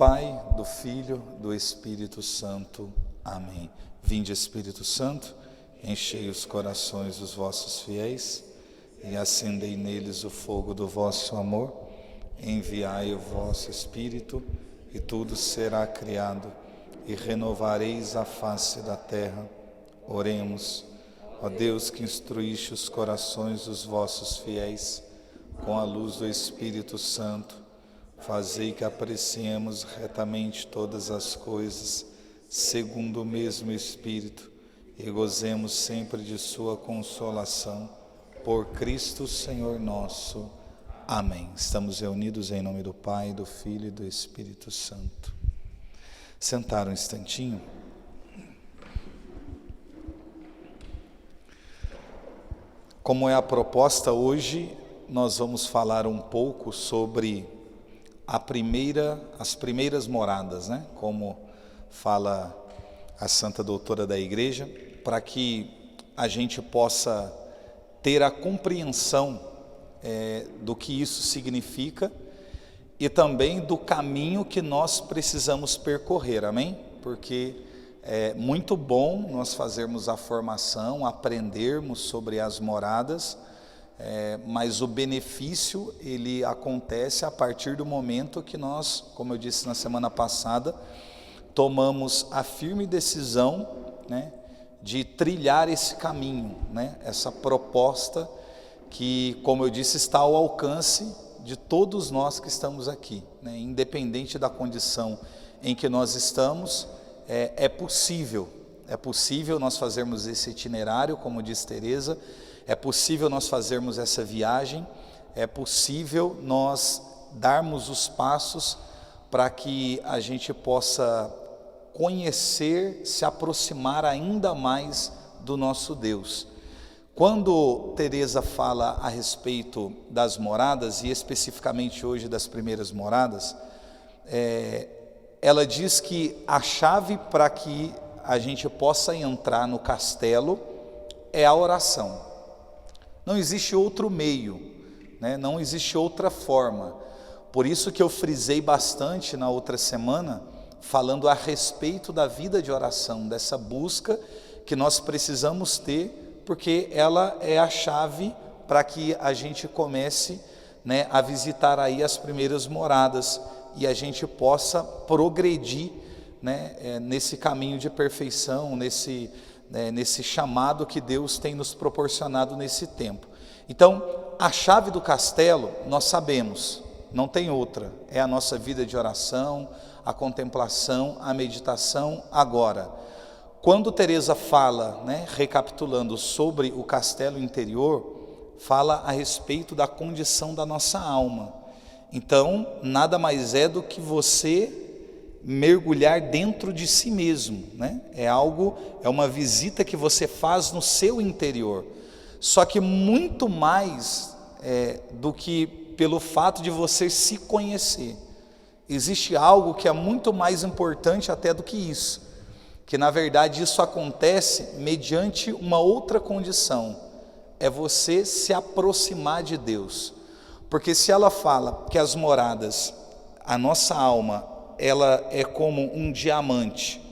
Pai, do Filho, do Espírito Santo. Amém. Vinde, Espírito Santo, enchei os corações dos vossos fiéis e acendei neles o fogo do vosso amor. Enviai o vosso Espírito e tudo será criado e renovareis a face da terra. Oremos. Ó Deus, que instruíste os corações dos vossos fiéis com a luz do Espírito Santo, fazei que apreciemos retamente todas as coisas, segundo o mesmo Espírito, e gozemos sempre de sua consolação. Por Cristo Senhor nosso. Amém. Estamos reunidos em nome do Pai, do Filho e do Espírito Santo. Sentar um instantinho. Como é a proposta hoje, nós vamos falar um pouco sobre as primeiras moradas, né? Como fala a Santa Doutora da Igreja, para que a gente possa ter a compreensão do que isso significa e também do caminho que nós precisamos percorrer, amém? Porque é muito bom nós fazermos a formação, aprendermos sobre as moradas, mas o benefício ele acontece a partir do momento que nós, como eu disse na semana passada, tomamos a firme decisão, né, de trilhar esse caminho, né, essa proposta que, como eu disse, está ao alcance de todos nós que estamos aqui, né, independente da condição em que nós estamos, é possível nós fazermos esse itinerário, como diz Teresa, é possível nós fazermos essa viagem, é possível nós darmos os passos para que a gente possa conhecer, se aproximar ainda mais do nosso Deus. Quando Teresa fala a respeito das moradas, e especificamente hoje das primeiras moradas, ela diz que a chave para que a gente possa entrar no castelo é a oração. Não existe outro meio, né? Não existe outra forma. Por isso que eu frisei bastante na outra semana, falando a respeito da vida de oração, dessa busca que nós precisamos ter, porque ela é a chave para que a gente comece, né, a visitar aí as primeiras moradas e a gente possa progredir, né, nesse caminho de perfeição, nesse chamado que Deus tem nos proporcionado nesse tempo. Então, a chave do castelo, nós sabemos, não tem outra, é a nossa vida de oração, a contemplação, a meditação. Agora, quando Teresa fala, né, recapitulando sobre o castelo interior, fala a respeito da condição da nossa alma. Então, nada mais é do que você mergulhar dentro de si mesmo, né? É uma visita que você faz no seu interior. Só que muito mais do que pelo fato de você se conhecer. Existe algo que é muito mais importante até do que isso, que na verdade isso acontece mediante uma outra condição, é você se aproximar de Deus. Porque se ela fala que as moradas, a nossa alma, ela é como um diamante,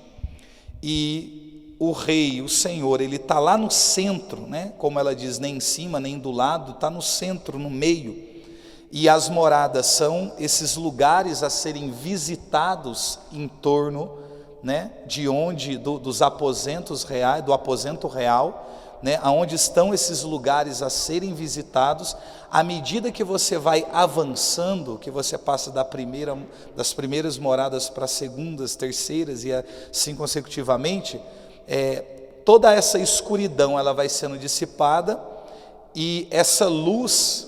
e o rei, o Senhor, ele está lá no centro, né? Como ela diz, nem em cima, nem do lado, está no centro, no meio, e as moradas são esses lugares a serem visitados em torno, né, dos aposentos reais, do aposento real, né, aonde estão esses lugares a serem visitados. À medida que você vai avançando, que você passa das primeiras moradas para as segundas, terceiras e assim consecutivamente, toda essa escuridão ela vai sendo dissipada e essa luz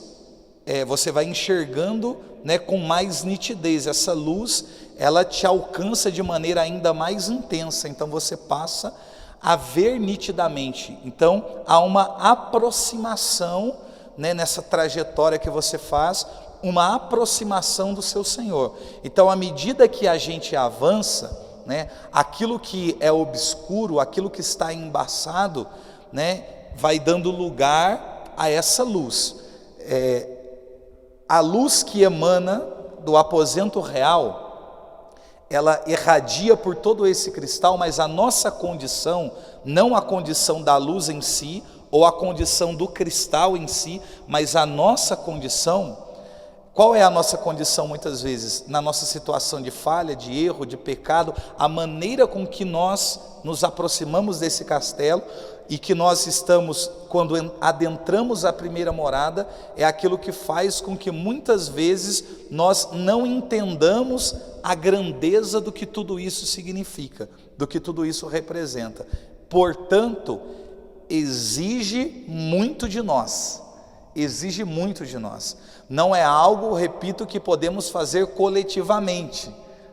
você vai enxergando, né, com mais nitidez. Essa luz ela te alcança de maneira ainda mais intensa, então você passa a ver nitidamente. Então há uma aproximação, né, nessa trajetória que você faz, uma aproximação do seu Senhor. Então, à medida que a gente avança, né, aquilo que é obscuro, aquilo que está embaçado, né, vai dando lugar a essa luz. A luz que emana do aposento real, ela irradia por todo esse cristal, mas a nossa condição, não a condição da luz em si, ou a condição do cristal em si, mas a nossa condição. Qual é a nossa condição muitas vezes? Na nossa situação de falha, de erro, de pecado, a maneira com que nós nos aproximamos desse castelo e que nós estamos, quando adentramos a primeira morada, é aquilo que faz com que muitas vezes nós não entendamos a grandeza do que tudo isso significa, do que tudo isso representa. Portanto, exige muito de nós. Exige muito de nós. Não é algo, repito, que podemos fazer coletivamente,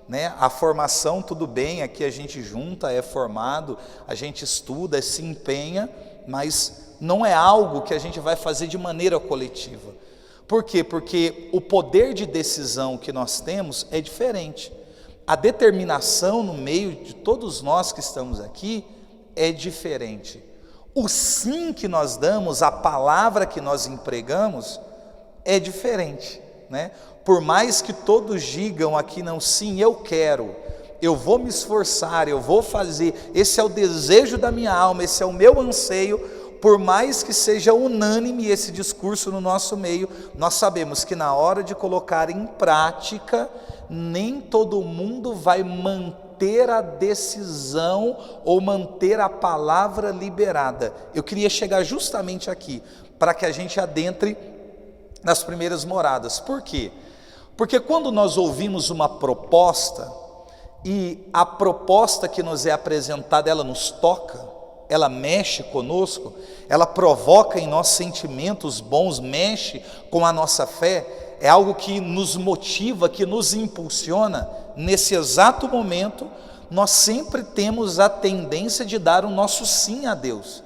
né? A formação, tudo bem, aqui a gente junta, é formado, a gente estuda, se empenha, mas não é algo que a gente vai fazer de maneira coletiva. Por quê? Porque o poder de decisão que nós temos é diferente. A determinação no meio de todos nós que estamos aqui é diferente. O sim que nós damos, a palavra que nós empregamos é diferente, né? Por mais que todos digam aqui, não, sim, eu quero, eu vou me esforçar, eu vou fazer, esse é o desejo da minha alma, esse é o meu anseio, por mais que seja unânime esse discurso no nosso meio, nós sabemos que na hora de colocar em prática, nem todo mundo vai manter a decisão ou manter a palavra liberada. Eu queria chegar justamente aqui, para que a gente adentre nas primeiras moradas. Por quê? Porque quando nós ouvimos uma proposta, e a proposta que nos é apresentada, ela nos toca, ela mexe conosco, ela provoca em nós sentimentos bons, mexe com a nossa fé, é algo que nos motiva, que nos impulsiona. Nesse exato momento, nós sempre temos a tendência de dar o nosso sim a Deus.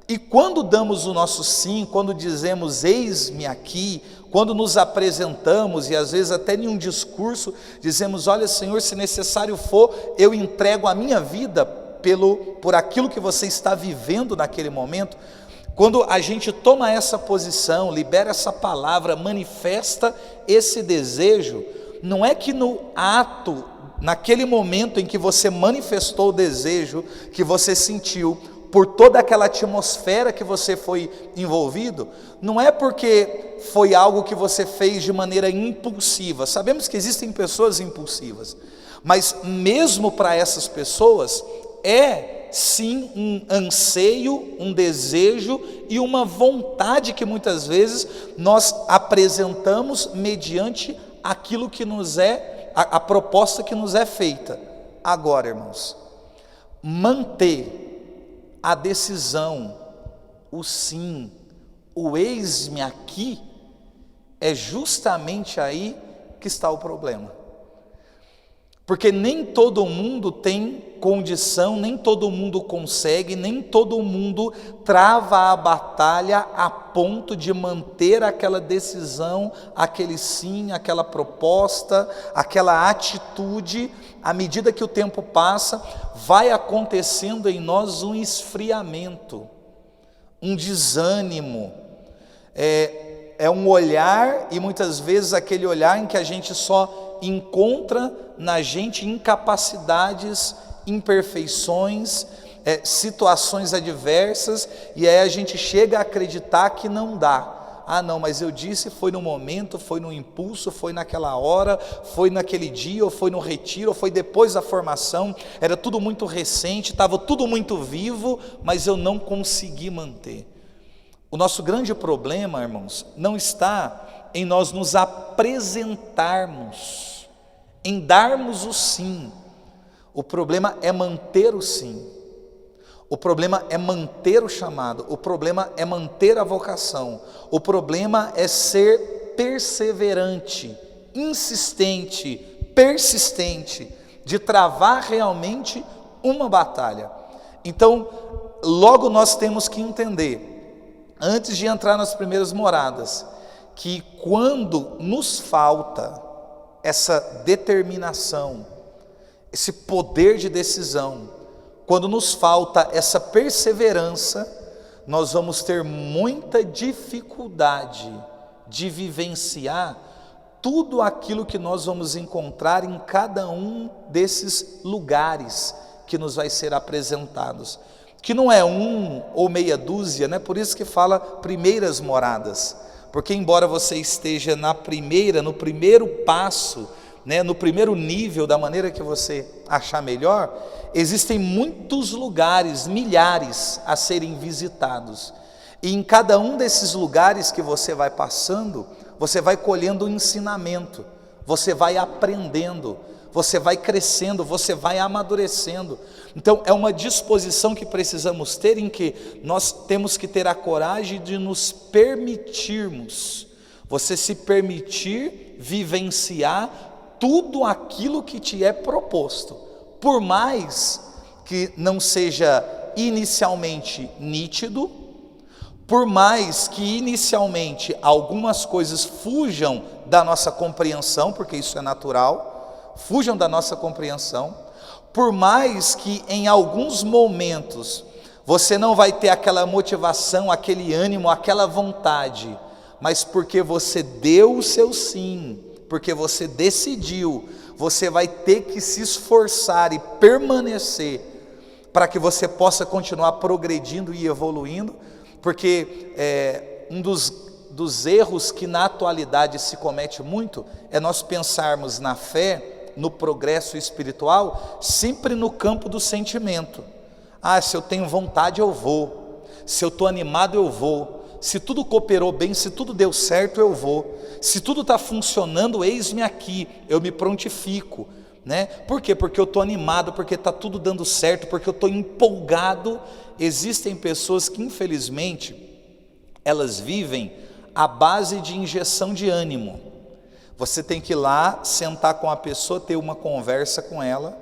E quando damos o nosso sim, quando dizemos eis-me aqui, quando nos apresentamos e às vezes até em um discurso dizemos, olha Senhor, se necessário for, eu entrego a minha vida por aquilo que você está vivendo naquele momento. Quando a gente toma essa posição, libera essa palavra, manifesta esse desejo, não é que no ato, naquele momento em que você manifestou o desejo que você sentiu, por toda aquela atmosfera que você foi envolvido, não é porque foi algo que você fez de maneira impulsiva. Sabemos que existem pessoas impulsivas, mas mesmo para essas pessoas, é sim um anseio, um desejo e uma vontade que muitas vezes nós apresentamos mediante aquilo que nos é, a proposta que nos é feita. Agora, irmãos, manter a decisão, o sim, o eis-me aqui, é justamente aí que está o problema. Porque nem todo mundo tem condição, nem todo mundo consegue, nem todo mundo trava a batalha a ponto de manter aquela decisão, aquele sim, aquela proposta, aquela atitude. À medida que o tempo passa, vai acontecendo em nós um esfriamento, um desânimo, é um olhar, e muitas vezes aquele olhar em que a gente só encontra na gente incapacidades, imperfeições, situações adversas, e aí a gente chega a acreditar que não dá. Ah não, mas eu disse, foi no momento, foi no impulso, foi naquela hora, foi naquele dia, ou foi no retiro, ou foi depois da formação, era tudo muito recente, estava tudo muito vivo, mas eu não consegui manter. O nosso grande problema, irmãos, não está em nós nos apresentarmos, em darmos o sim. O problema é manter o sim. O problema é manter o chamado, o problema é manter a vocação, o problema é ser perseverante, insistente, persistente, de travar realmente uma batalha. Então, logo nós temos que entender, antes de entrar nas primeiras moradas, que quando nos falta essa determinação, esse poder de decisão, quando nos falta essa perseverança, nós vamos ter muita dificuldade de vivenciar tudo aquilo que nós vamos encontrar em cada um desses lugares que nos vai ser apresentados, que não é um ou meia dúzia, né? Por isso que fala primeiras moradas, porque embora você esteja no primeiro passo, né, no primeiro nível, da maneira que você achar melhor, existem muitos lugares, milhares a serem visitados, e em cada um desses lugares que você vai passando, você vai colhendo um ensinamento, você vai aprendendo, você vai crescendo, você vai amadurecendo. Então é uma disposição que precisamos ter, em que nós temos que ter a coragem de nos permitirmos, você se permitir vivenciar tudo aquilo que te é proposto, por mais que não seja inicialmente nítido, por mais que inicialmente algumas coisas fujam da nossa compreensão, porque isso é natural, fujam da nossa compreensão, por mais que em alguns momentos você não vai ter aquela motivação, aquele ânimo, aquela vontade, mas porque você deu o seu sim, porque você decidiu, você vai ter que se esforçar e permanecer para que você possa continuar progredindo e evoluindo, porque um dos erros que na atualidade se comete muito é nós pensarmos na fé, no progresso espiritual, sempre no campo do sentimento. Se eu tenho vontade eu vou, se eu estou animado eu vou, se tudo cooperou bem, se tudo deu certo eu vou, se tudo está funcionando, eis-me aqui, eu me prontifico, né? Por quê? Porque eu estou animado, porque está tudo dando certo, porque eu estou empolgado. Existem pessoas que infelizmente elas vivem à base de injeção de ânimo. Você tem que ir lá, sentar com a pessoa, ter uma conversa com ela,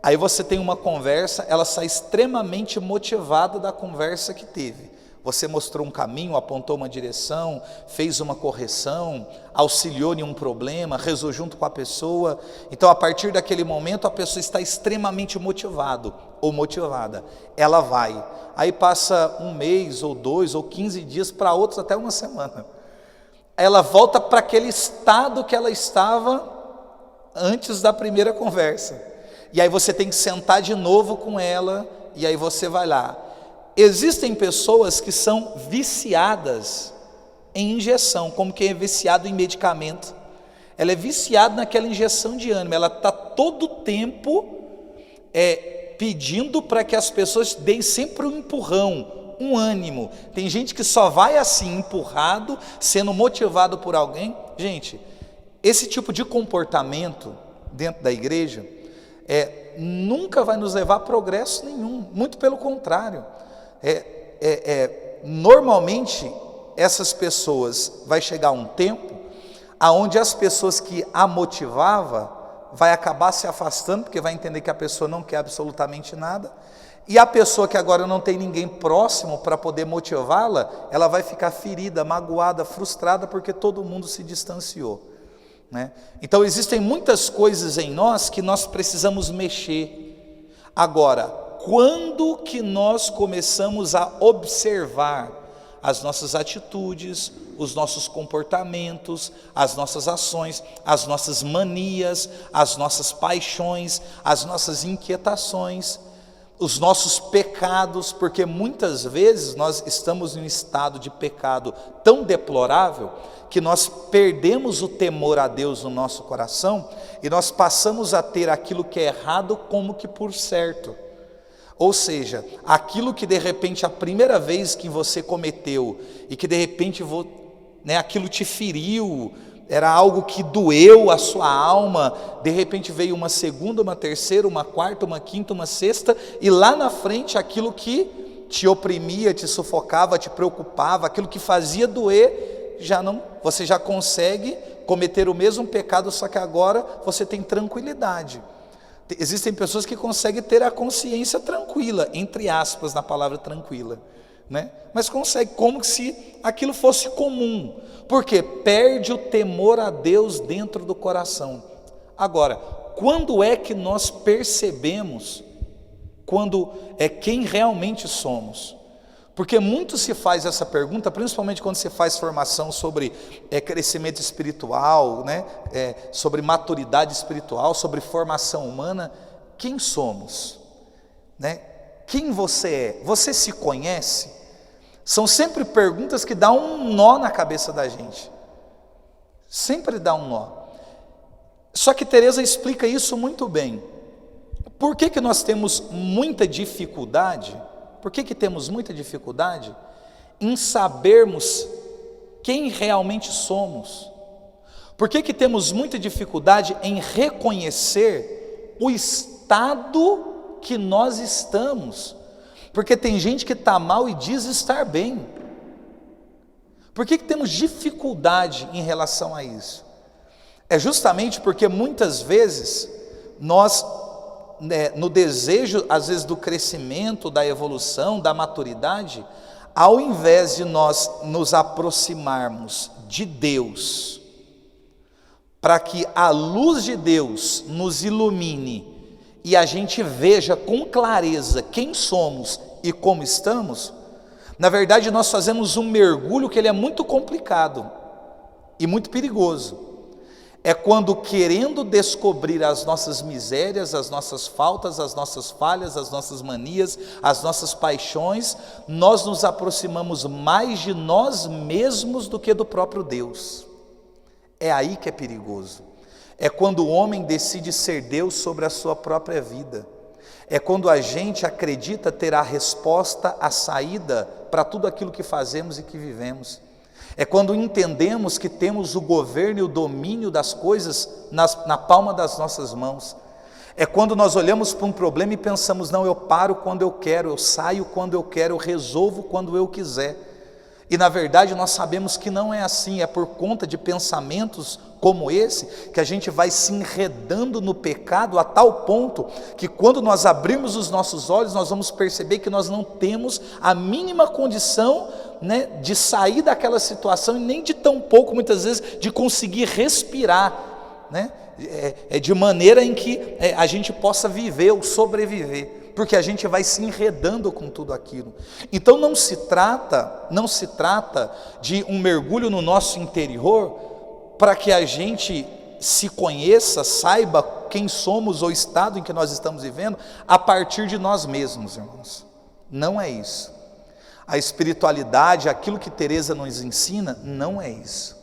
aí você tem uma conversa, ela sai extremamente motivada da conversa que teve. Você mostrou um caminho, apontou uma direção, fez uma correção, auxiliou em um problema, rezou junto com a pessoa. Então a partir daquele momento a pessoa está extremamente motivado ou motivada, ela vai, aí passa um mês ou 2 ou 15 dias, para outros até uma semana, ela volta para aquele estado que ela estava antes da primeira conversa, e aí você tem que sentar de novo com ela, e aí você vai lá. Existem pessoas que são viciadas em injeção, como quem é viciado em medicamento. Ela é viciada naquela injeção de ânimo, ela está todo o tempo pedindo para que as pessoas deem sempre um empurrão, um ânimo. Tem gente que só vai assim, empurrado, sendo motivado por alguém. Gente, esse tipo de comportamento dentro da igreja nunca vai nos levar a progresso nenhum, muito pelo contrário. Normalmente essas pessoas, vai chegar um tempo aonde as pessoas que a motivava vai acabar se afastando, porque vai entender que a pessoa não quer absolutamente nada, e a pessoa que agora não tem ninguém próximo para poder motivá-la, ela vai ficar ferida, magoada, frustrada, porque todo mundo se distanciou, né? Então existem muitas coisas em nós que nós precisamos mexer. Agora, quando que nós começamos a observar as nossas atitudes, os nossos comportamentos, as nossas ações, as nossas manias, as nossas paixões, as nossas inquietações, os nossos pecados, porque muitas vezes nós estamos em um estado de pecado tão deplorável que nós perdemos o temor a Deus no nosso coração e nós passamos a ter aquilo que é errado como que por certo. Ou seja, aquilo que de repente a primeira vez que você cometeu e que de repente aquilo te feriu, era algo que doeu a sua alma, de repente veio uma segunda, uma terceira, uma quarta, uma quinta, uma sexta, e lá na frente aquilo que te oprimia, te sufocava, te preocupava, aquilo que fazia doer, você já consegue cometer o mesmo pecado, só que agora você tem tranquilidade. Existem pessoas que conseguem ter a consciência tranquila, entre aspas na palavra tranquila, né? Mas consegue, como se aquilo fosse comum, porque perde o temor a Deus dentro do coração. Agora, quando é que nós percebemos quando é quem realmente somos? Porque muito se faz essa pergunta, principalmente quando se faz formação sobre crescimento espiritual, né? Sobre maturidade espiritual, sobre formação humana. Quem somos? Né? Quem você é? Você se conhece? São sempre perguntas que dão um nó na cabeça da gente. Sempre dá um nó. Só que Teresa explica isso muito bem. Por que nós temos muita dificuldade? Por que temos muita dificuldade em sabermos quem realmente somos? Por que temos muita dificuldade em reconhecer o estado que nós estamos? Porque tem gente que está mal e diz estar bem. Por que temos dificuldade em relação a isso? É justamente porque muitas vezes nós, no desejo às vezes do crescimento, da evolução, da maturidade, ao invés de nós nos aproximarmos de Deus, para que a luz de Deus nos ilumine e a gente veja com clareza quem somos e como estamos, na verdade nós fazemos um mergulho que ele é muito complicado e muito perigoso. É quando, querendo descobrir as nossas misérias, as nossas faltas, as nossas falhas, as nossas manias, as nossas paixões, nós nos aproximamos mais de nós mesmos do que do próprio Deus. É aí que é perigoso. É quando o homem decide ser Deus sobre a sua própria vida. É quando a gente acredita ter a resposta, a saída para tudo aquilo que fazemos e que vivemos. É quando entendemos que temos o governo e o domínio das coisas na palma das nossas mãos. É quando nós olhamos para um problema e pensamos, não, eu paro quando eu quero, eu saio quando eu quero, eu resolvo quando eu quiser. E na verdade nós sabemos que não é assim, é por conta de pensamentos como esse, que a gente vai se enredando no pecado a tal ponto, que quando nós abrirmos os nossos olhos, nós vamos perceber que nós não temos a mínima condição, né, de sair daquela situação, e nem de tão pouco, muitas vezes, de conseguir respirar, né, de maneira em que a gente possa viver ou sobreviver, porque a gente vai se enredando com tudo aquilo. Então não se trata de um mergulho no nosso interior, para que a gente se conheça, saiba quem somos ou o estado em que nós estamos vivendo, a partir de nós mesmos, irmãos. Não é isso. A espiritualidade, aquilo que Teresa nos ensina, não é isso.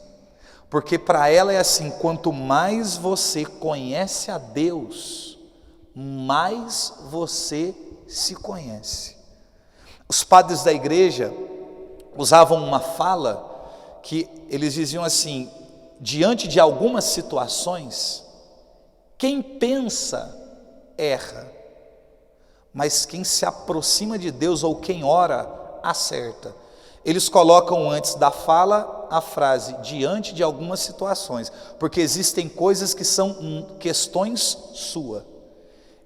Porque para ela é assim, quanto mais você conhece a Deus, mais você se conhece. Os padres da igreja usavam uma fala que eles diziam assim: diante de algumas situações, quem pensa erra, mas quem se aproxima de Deus ou quem ora acerta. Eles colocam antes da fala a frase, diante de algumas situações, porque existem coisas que são questões suas.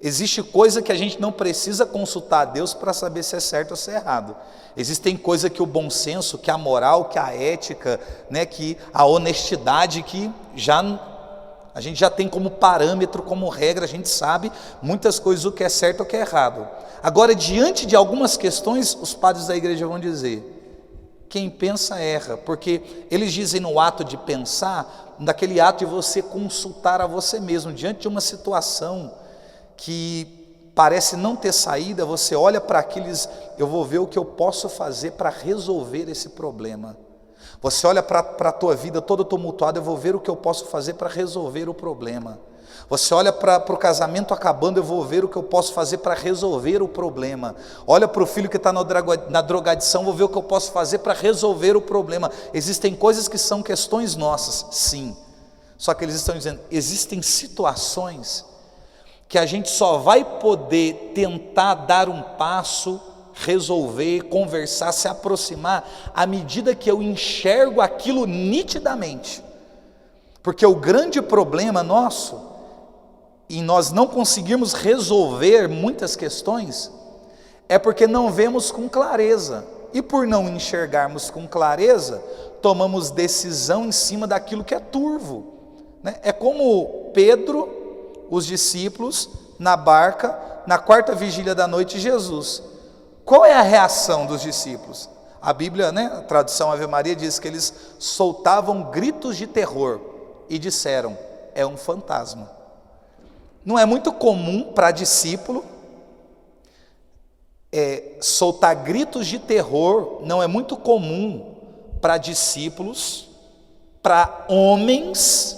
Existe coisa que a gente não precisa consultar a Deus para saber se é certo ou se é errado. Existem coisas que o bom senso, que a moral, que a ética, né, que a honestidade, que a gente já tem como parâmetro, como regra, a gente sabe muitas coisas, o que é certo e o que é errado. Agora, diante de algumas questões, os padres da igreja vão dizer, quem pensa erra, porque eles dizem no ato de pensar, naquele ato de você consultar a você mesmo, diante de uma situação que parece não ter saída, você olha para aqueles, eu vou ver o que eu posso fazer para resolver esse problema. Você olha para a tua vida toda tumultuada, eu vou ver o que eu posso fazer para resolver o problema. Você olha para o casamento acabando, eu vou ver o que eu posso fazer para resolver o problema. Olha para o filho que está na drogadição, vou ver o que eu posso fazer para resolver o problema. Existem coisas que são questões nossas, sim. Só que eles estão dizendo, existem situações que a gente só vai poder tentar dar um passo, resolver, conversar, se aproximar, à medida que eu enxergo aquilo nitidamente. Porque o grande problema nosso, e nós não conseguirmos resolver muitas questões, é porque não vemos com clareza. E por não enxergarmos com clareza, tomamos decisão em cima daquilo que é turvo, né? É como Pedro, os discípulos, na barca, na quarta vigília da noite, Jesus. qual é a reação dos discípulos? A Bíblia, né, a tradução Ave Maria diz que eles soltavam gritos de terror e disseram: é um fantasma. Não é muito comum para discípulo soltar gritos de terror, não é muito comum para discípulos, para homens,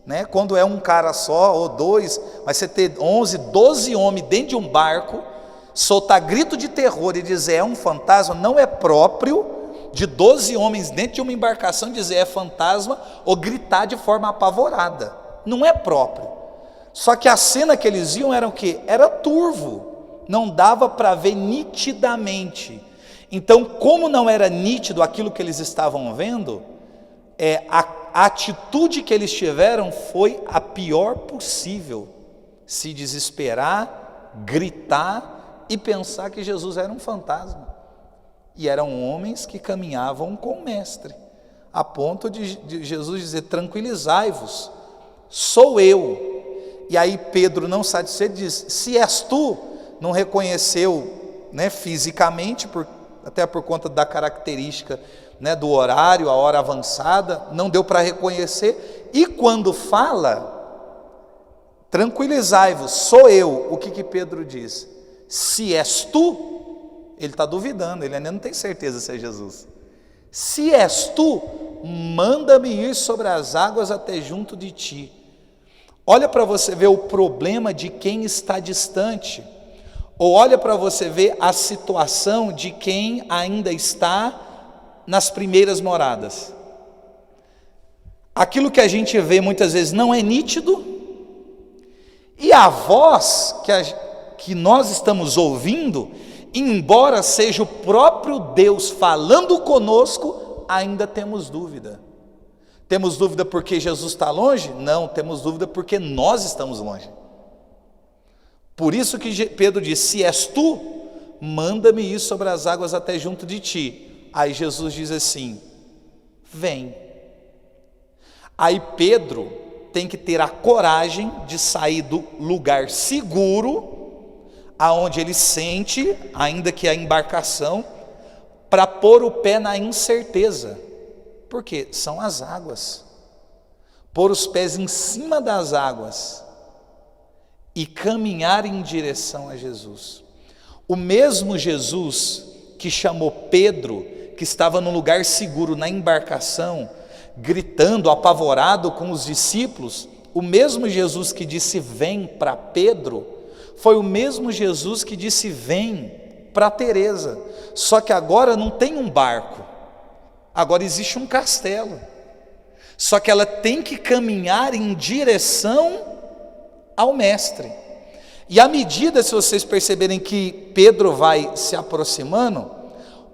né? Quando é um cara só ou dois, mas você ter 11, 12 homens dentro de um barco, soltar grito de terror e dizer é um fantasma, não é próprio de 12 homens dentro de uma embarcação dizer é fantasma ou gritar de forma apavorada, não é próprio. Só que a cena que eles viam era o quê? Era turvo, não dava para ver nitidamente. Então, como não era nítido aquilo que eles estavam vendo, a atitude que eles tiveram foi a pior possível: se desesperar, gritar e pensar que Jesus era um fantasma. E eram homens que caminhavam com o mestre, a ponto de Jesus dizer: tranquilizai-vos, sou eu. E aí Pedro, não satisfeito, diz: se és tu, não reconheceu, né, fisicamente, até por conta da característica, né, do horário, a hora avançada, não deu para reconhecer. E quando fala, tranquilizai-vos, sou eu, o que Pedro diz? Se és tu, ele está duvidando, ele ainda não tem certeza se é Jesus. Se és tu, manda-me ir sobre as águas até junto de ti. Olha para você ver o problema de quem está distante, ou olha para você ver a situação de quem ainda está nas primeiras moradas. Aquilo que a gente vê muitas vezes não é nítido, e a voz que nós estamos ouvindo, embora seja o próprio Deus falando conosco, ainda temos dúvida. Temos dúvida porque Jesus está longe? Não, temos dúvida porque nós estamos longe. Por isso que Pedro diz: se és tu, manda-me ir sobre as águas até junto de ti. Aí Jesus diz assim: vem. Aí Pedro tem que ter a coragem de sair do lugar seguro, aonde ele sente, ainda que a embarcação, para pôr o pé na incerteza, porque são as águas. Pôr os pés em cima das águas e caminhar em direção a Jesus. O mesmo Jesus que chamou Pedro, que estava num lugar seguro na embarcação, gritando, apavorado com os discípulos, o mesmo Jesus que disse vem para Pedro, foi o mesmo Jesus que disse vem para Teresa. Só que agora não tem um barco, agora existe um castelo. Só que ela tem que caminhar em direção ao mestre. E à medida, se vocês perceberem que Pedro vai se aproximando,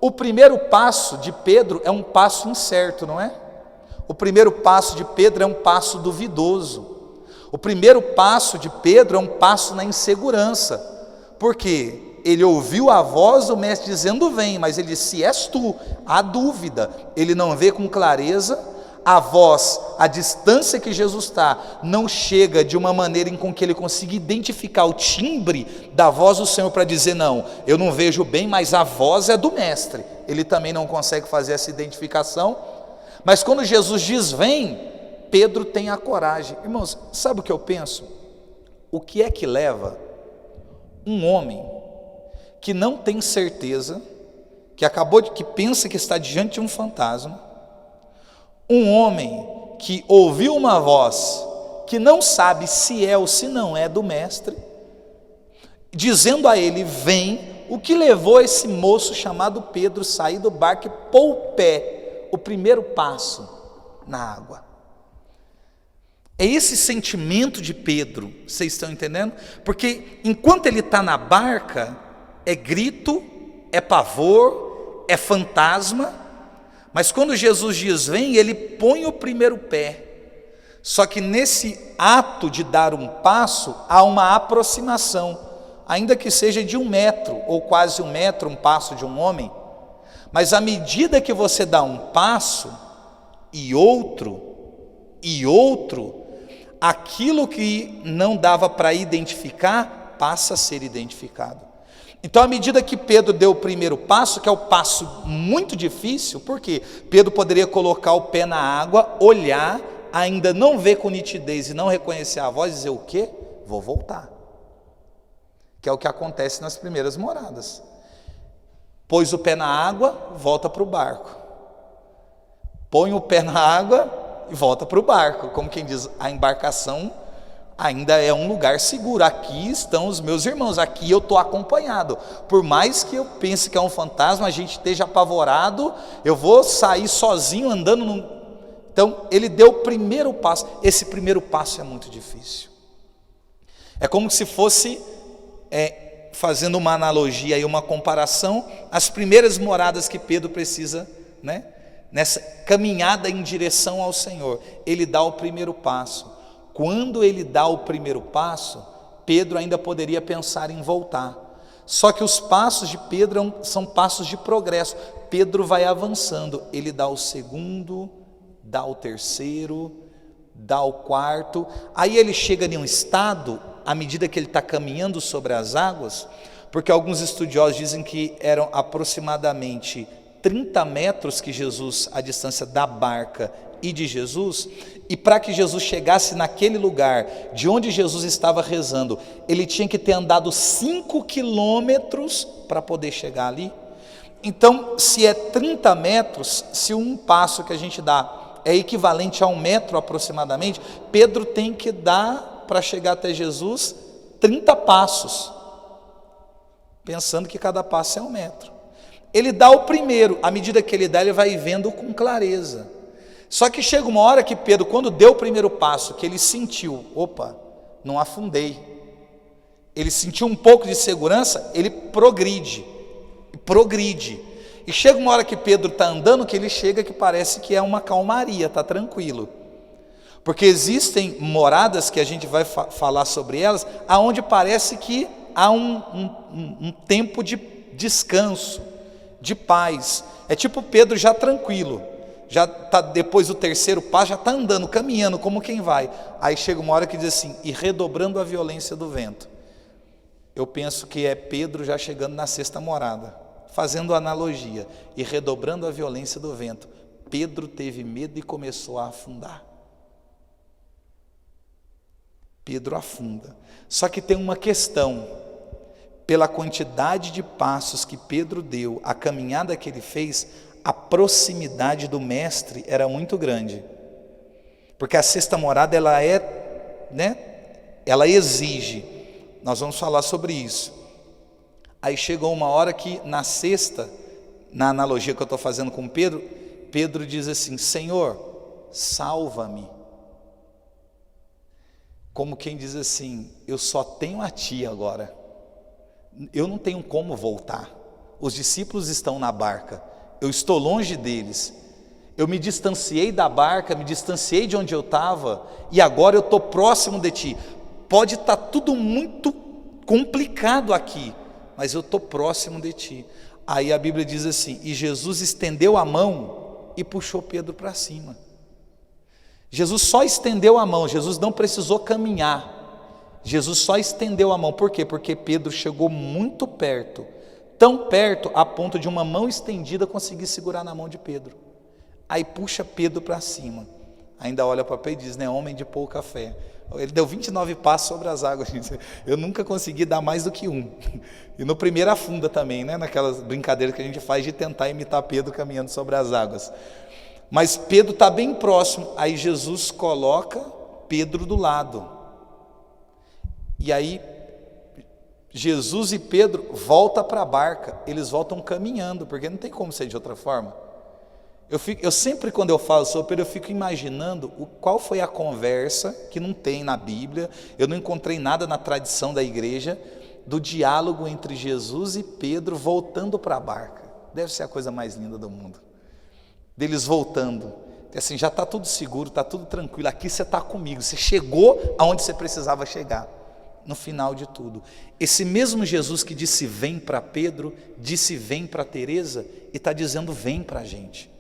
o primeiro passo de Pedro é um passo incerto, não é? O primeiro passo de Pedro é um passo duvidoso. O primeiro passo de Pedro é um passo na insegurança, porque ele ouviu a voz do mestre dizendo vem, mas ele disse: se és tu, há dúvida, ele não vê com clareza. A voz, a distância que Jesus está, não chega de uma maneira em que ele consiga identificar o timbre da voz do Senhor para dizer não, eu não vejo bem, mas a voz é do mestre. Ele também não consegue fazer essa identificação. Mas quando Jesus diz vem, Pedro tem a coragem. Irmãos, sabe o que eu penso? O que é que leva um homem que não tem certeza, que pensa que está diante de um fantasma, um homem que ouviu uma voz que não sabe se é ou se não é do mestre, dizendo a ele vem, o que levou esse moço chamado Pedro sair do barco e pôr o pé, o primeiro passo na água? É esse sentimento de Pedro, vocês estão entendendo? Porque enquanto ele está na barca, é grito, é pavor, é fantasma. Mas quando Jesus diz vem, ele põe o primeiro pé. Só que nesse ato de dar um passo, há uma aproximação, ainda que seja de 1 metro, ou quase 1 metro, um passo de um homem. Mas à medida que você dá um passo, e outro, aquilo que não dava para identificar, passa a ser identificado. Então, à medida que Pedro deu o primeiro passo, que é o passo muito difícil, porque Pedro poderia colocar o pé na água, olhar, ainda não ver com nitidez e não reconhecer a voz, e dizer o quê? Vou voltar. Que é o que acontece nas primeiras moradas. Pôs o pé na água, volta para o barco. Põe o pé na água e volta para o barco. Como quem diz, a embarcação ainda é um lugar seguro. Aqui estão os meus irmãos, aqui eu estou acompanhado. Por mais que eu pense que é um fantasma, a gente esteja apavorado, eu vou sair sozinho andando Então, ele deu o primeiro passo. Esse primeiro passo é muito difícil. É como se fosse, fazendo uma analogia e uma comparação, as primeiras moradas que Pedro precisa, nessa caminhada em direção ao Senhor. Ele dá o primeiro passo. Quando ele dá o primeiro passo, Pedro ainda poderia pensar em voltar. Só que os passos de Pedro são passos de progresso. Pedro vai avançando, ele dá o segundo, dá o terceiro, dá o quarto. Aí ele chega em um estado, à medida que ele está caminhando sobre as águas, porque alguns estudiosos dizem que eram aproximadamente 30 metros que Jesus, a distância da barca e de Jesus, e para que Jesus chegasse naquele lugar de onde Jesus estava rezando, ele tinha que ter andado 5 quilômetros para poder chegar ali. Então, se é 30 metros, se um passo que a gente dá é equivalente a 1 metro aproximadamente, Pedro tem que dar, para chegar até Jesus, 30 passos, pensando que cada passo é 1 metro. Ele dá o primeiro, à medida que ele dá, ele vai vendo com clareza. Só que chega uma hora que Pedro, quando deu o primeiro passo, que ele sentiu, opa, não afundei, ele sentiu um pouco de segurança, ele progride, e chega uma hora que Pedro está andando, que ele chega que parece que é uma calmaria, está tranquilo, porque existem moradas que a gente vai falar sobre elas, aonde parece que há um tempo de descanso, de paz, é tipo Pedro já tranquilo, já está depois do terceiro passo, já está andando, caminhando, como quem vai, aí chega uma hora que diz assim, e redobrando a violência do vento. Eu penso que é Pedro já chegando na sexta morada, fazendo analogia, e redobrando a violência do vento, Pedro teve medo e começou a afundar. Pedro afunda, só que tem uma questão, pela quantidade de passos que Pedro deu, a caminhada que ele fez, a proximidade do mestre era muito grande, porque a sexta morada ela ela exige, nós vamos falar sobre isso. Aí chegou uma hora que na sexta, na analogia que eu estou fazendo com Pedro, Pedro diz assim, Senhor, salva-me, como quem diz assim, eu só tenho a ti agora, eu não tenho como voltar, os discípulos estão na barca, eu estou longe deles, eu me distanciei da barca, me distanciei de onde eu estava, e agora eu estou próximo de ti, pode estar tudo muito complicado aqui, mas eu estou próximo de ti. Aí a Bíblia diz assim, e Jesus estendeu a mão e puxou Pedro para cima. Jesus só estendeu a mão, Jesus não precisou caminhar, Jesus só estendeu a mão, por quê? Porque Pedro chegou muito perto, tão perto a ponto de uma mão estendida conseguir segurar na mão de Pedro. Aí puxa Pedro para cima, ainda olha para Pedro e diz, homem de pouca fé. Ele deu 29 passos sobre as águas, eu nunca consegui dar mais do que 1, e no primeiro afunda também, naquelas brincadeiras que a gente faz de tentar imitar Pedro caminhando sobre as águas, mas Pedro está bem próximo, aí Jesus coloca Pedro do lado, e aí Jesus e Pedro voltam para a barca, eles voltam caminhando, porque não tem como ser de outra forma. Eu sempre, quando eu falo sobre Pedro, eu fico imaginando qual foi a conversa, que não tem na Bíblia, eu não encontrei nada na tradição da igreja, do diálogo entre Jesus e Pedro voltando para a barca. Deve ser a coisa mais linda do mundo, deles voltando, assim, já está tudo seguro, está tudo tranquilo, aqui você está comigo, você chegou aonde você precisava chegar. No final de tudo, esse mesmo Jesus que disse vem para Pedro, disse vem para Teresa, e está dizendo vem para a gente.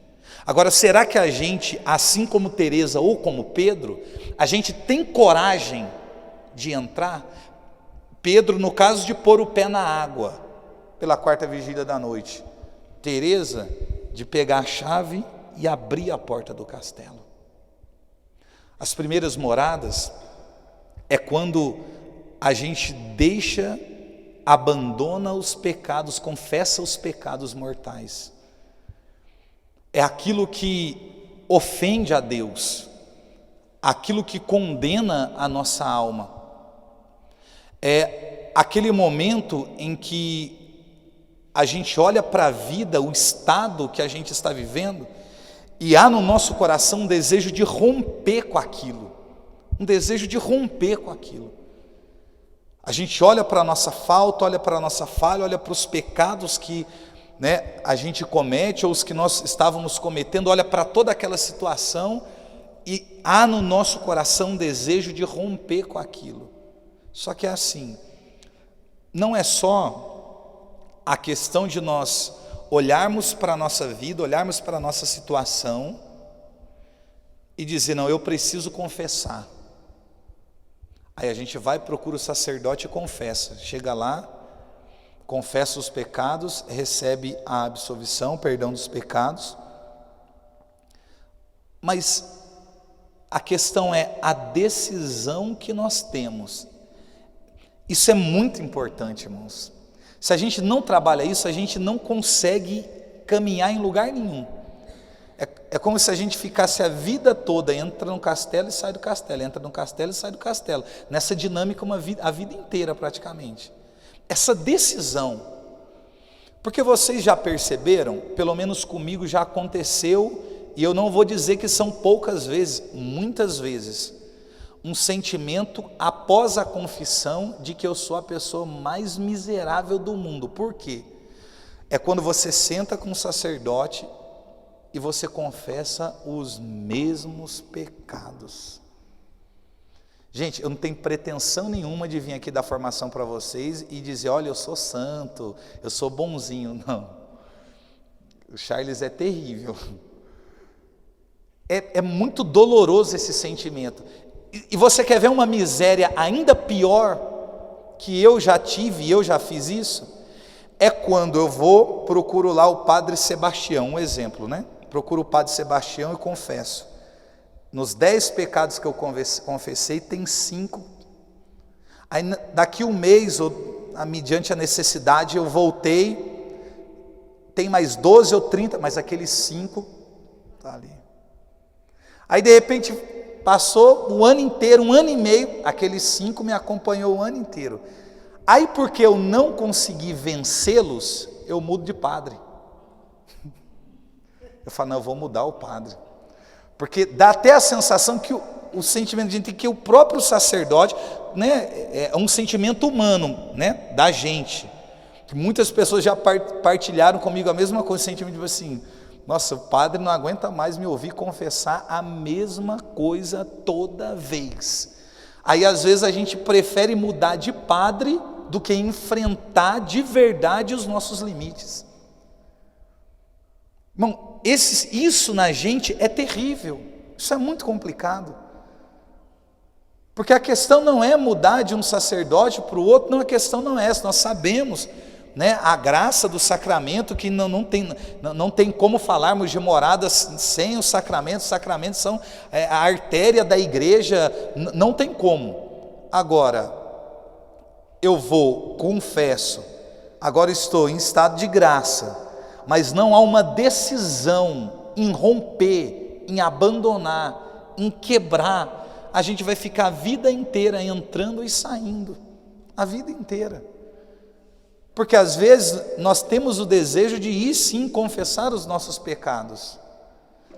Agora, será que a gente, assim como Teresa ou como Pedro, a gente tem coragem de entrar? Pedro, no caso de pôr o pé na água, pela quarta vigília da noite? Teresa, de pegar a chave e abrir a porta do castelo. As primeiras moradas é quando a gente abandona os pecados, confessa os pecados mortais. É aquilo que ofende a Deus, aquilo que condena a nossa alma. É aquele momento em que a gente olha para a vida, o estado que a gente está vivendo, e há no nosso coração um desejo de romper com aquilo, um desejo de romper com aquilo. A gente olha para a nossa falta, olha para a nossa falha, olha para os pecados que a gente comete, ou os que nós estávamos cometendo, olha para toda aquela situação, e há no nosso coração um desejo de romper com aquilo. Só que é assim, não é só a questão de nós olharmos para a nossa vida, olharmos para a nossa situação e dizer, não, eu preciso confessar. Aí a gente vai, procura o sacerdote e confessa. Chega lá, confessa os pecados, recebe a absolvição, o perdão dos pecados. Mas a questão é a decisão que nós temos. Isso é muito importante, irmãos. Se a gente não trabalha isso, a gente não consegue caminhar em lugar nenhum. É como se a gente ficasse a vida toda, entra no castelo e sai do castelo, entra no castelo e sai do castelo, nessa dinâmica a vida inteira praticamente. Essa decisão, porque vocês já perceberam, pelo menos comigo já aconteceu, e eu não vou dizer que são poucas vezes, muitas vezes, um sentimento após a confissão de que eu sou a pessoa mais miserável do mundo. Por quê? É quando você senta com o sacerdote e você confessa os mesmos pecados. Gente, eu não tenho pretensão nenhuma de vir aqui dar formação para vocês e dizer, olha, eu sou santo, eu sou bonzinho. Não. O Charles é terrível. É muito doloroso esse sentimento. E você quer ver uma miséria ainda pior, que eu já tive e eu já fiz isso? É quando eu procuro lá o Padre Sebastião, um exemplo, Procuro o Padre Sebastião e confesso. Nos 10 pecados que eu confessei, tem 5. Aí daqui um mês, mediante a necessidade, eu voltei, tem mais 12 ou 30, mas aqueles 5 está ali. Aí de repente passou o ano inteiro, 1 ano e meio, aqueles 5 me acompanhou o ano inteiro. Aí porque eu não consegui vencê-los, eu mudo de padre. Eu falo, não, eu vou mudar o padre. Porque dá até a sensação que o sentimento de gente, que o próprio sacerdote, é um sentimento humano, da gente. Que muitas pessoas já partilharam comigo a mesma coisa, o sentimento de assim, nossa, o padre não aguenta mais me ouvir confessar a mesma coisa toda vez. Aí às vezes a gente prefere mudar de padre do que enfrentar de verdade os nossos limites. Irmão, isso na gente é terrível, isso é muito complicado. Porque a questão não é mudar de um sacerdote para o outro, não, a questão não é essa, nós sabemos, a graça do sacramento, que não tem como falarmos de moradas sem os sacramentos são a artéria da igreja, não tem como. Agora, eu confesso, agora estou em estado de graça, mas não há uma decisão em romper, em abandonar, em quebrar, a gente vai ficar a vida inteira entrando e saindo, a vida inteira. Porque às vezes nós temos o desejo de ir sim confessar os nossos pecados,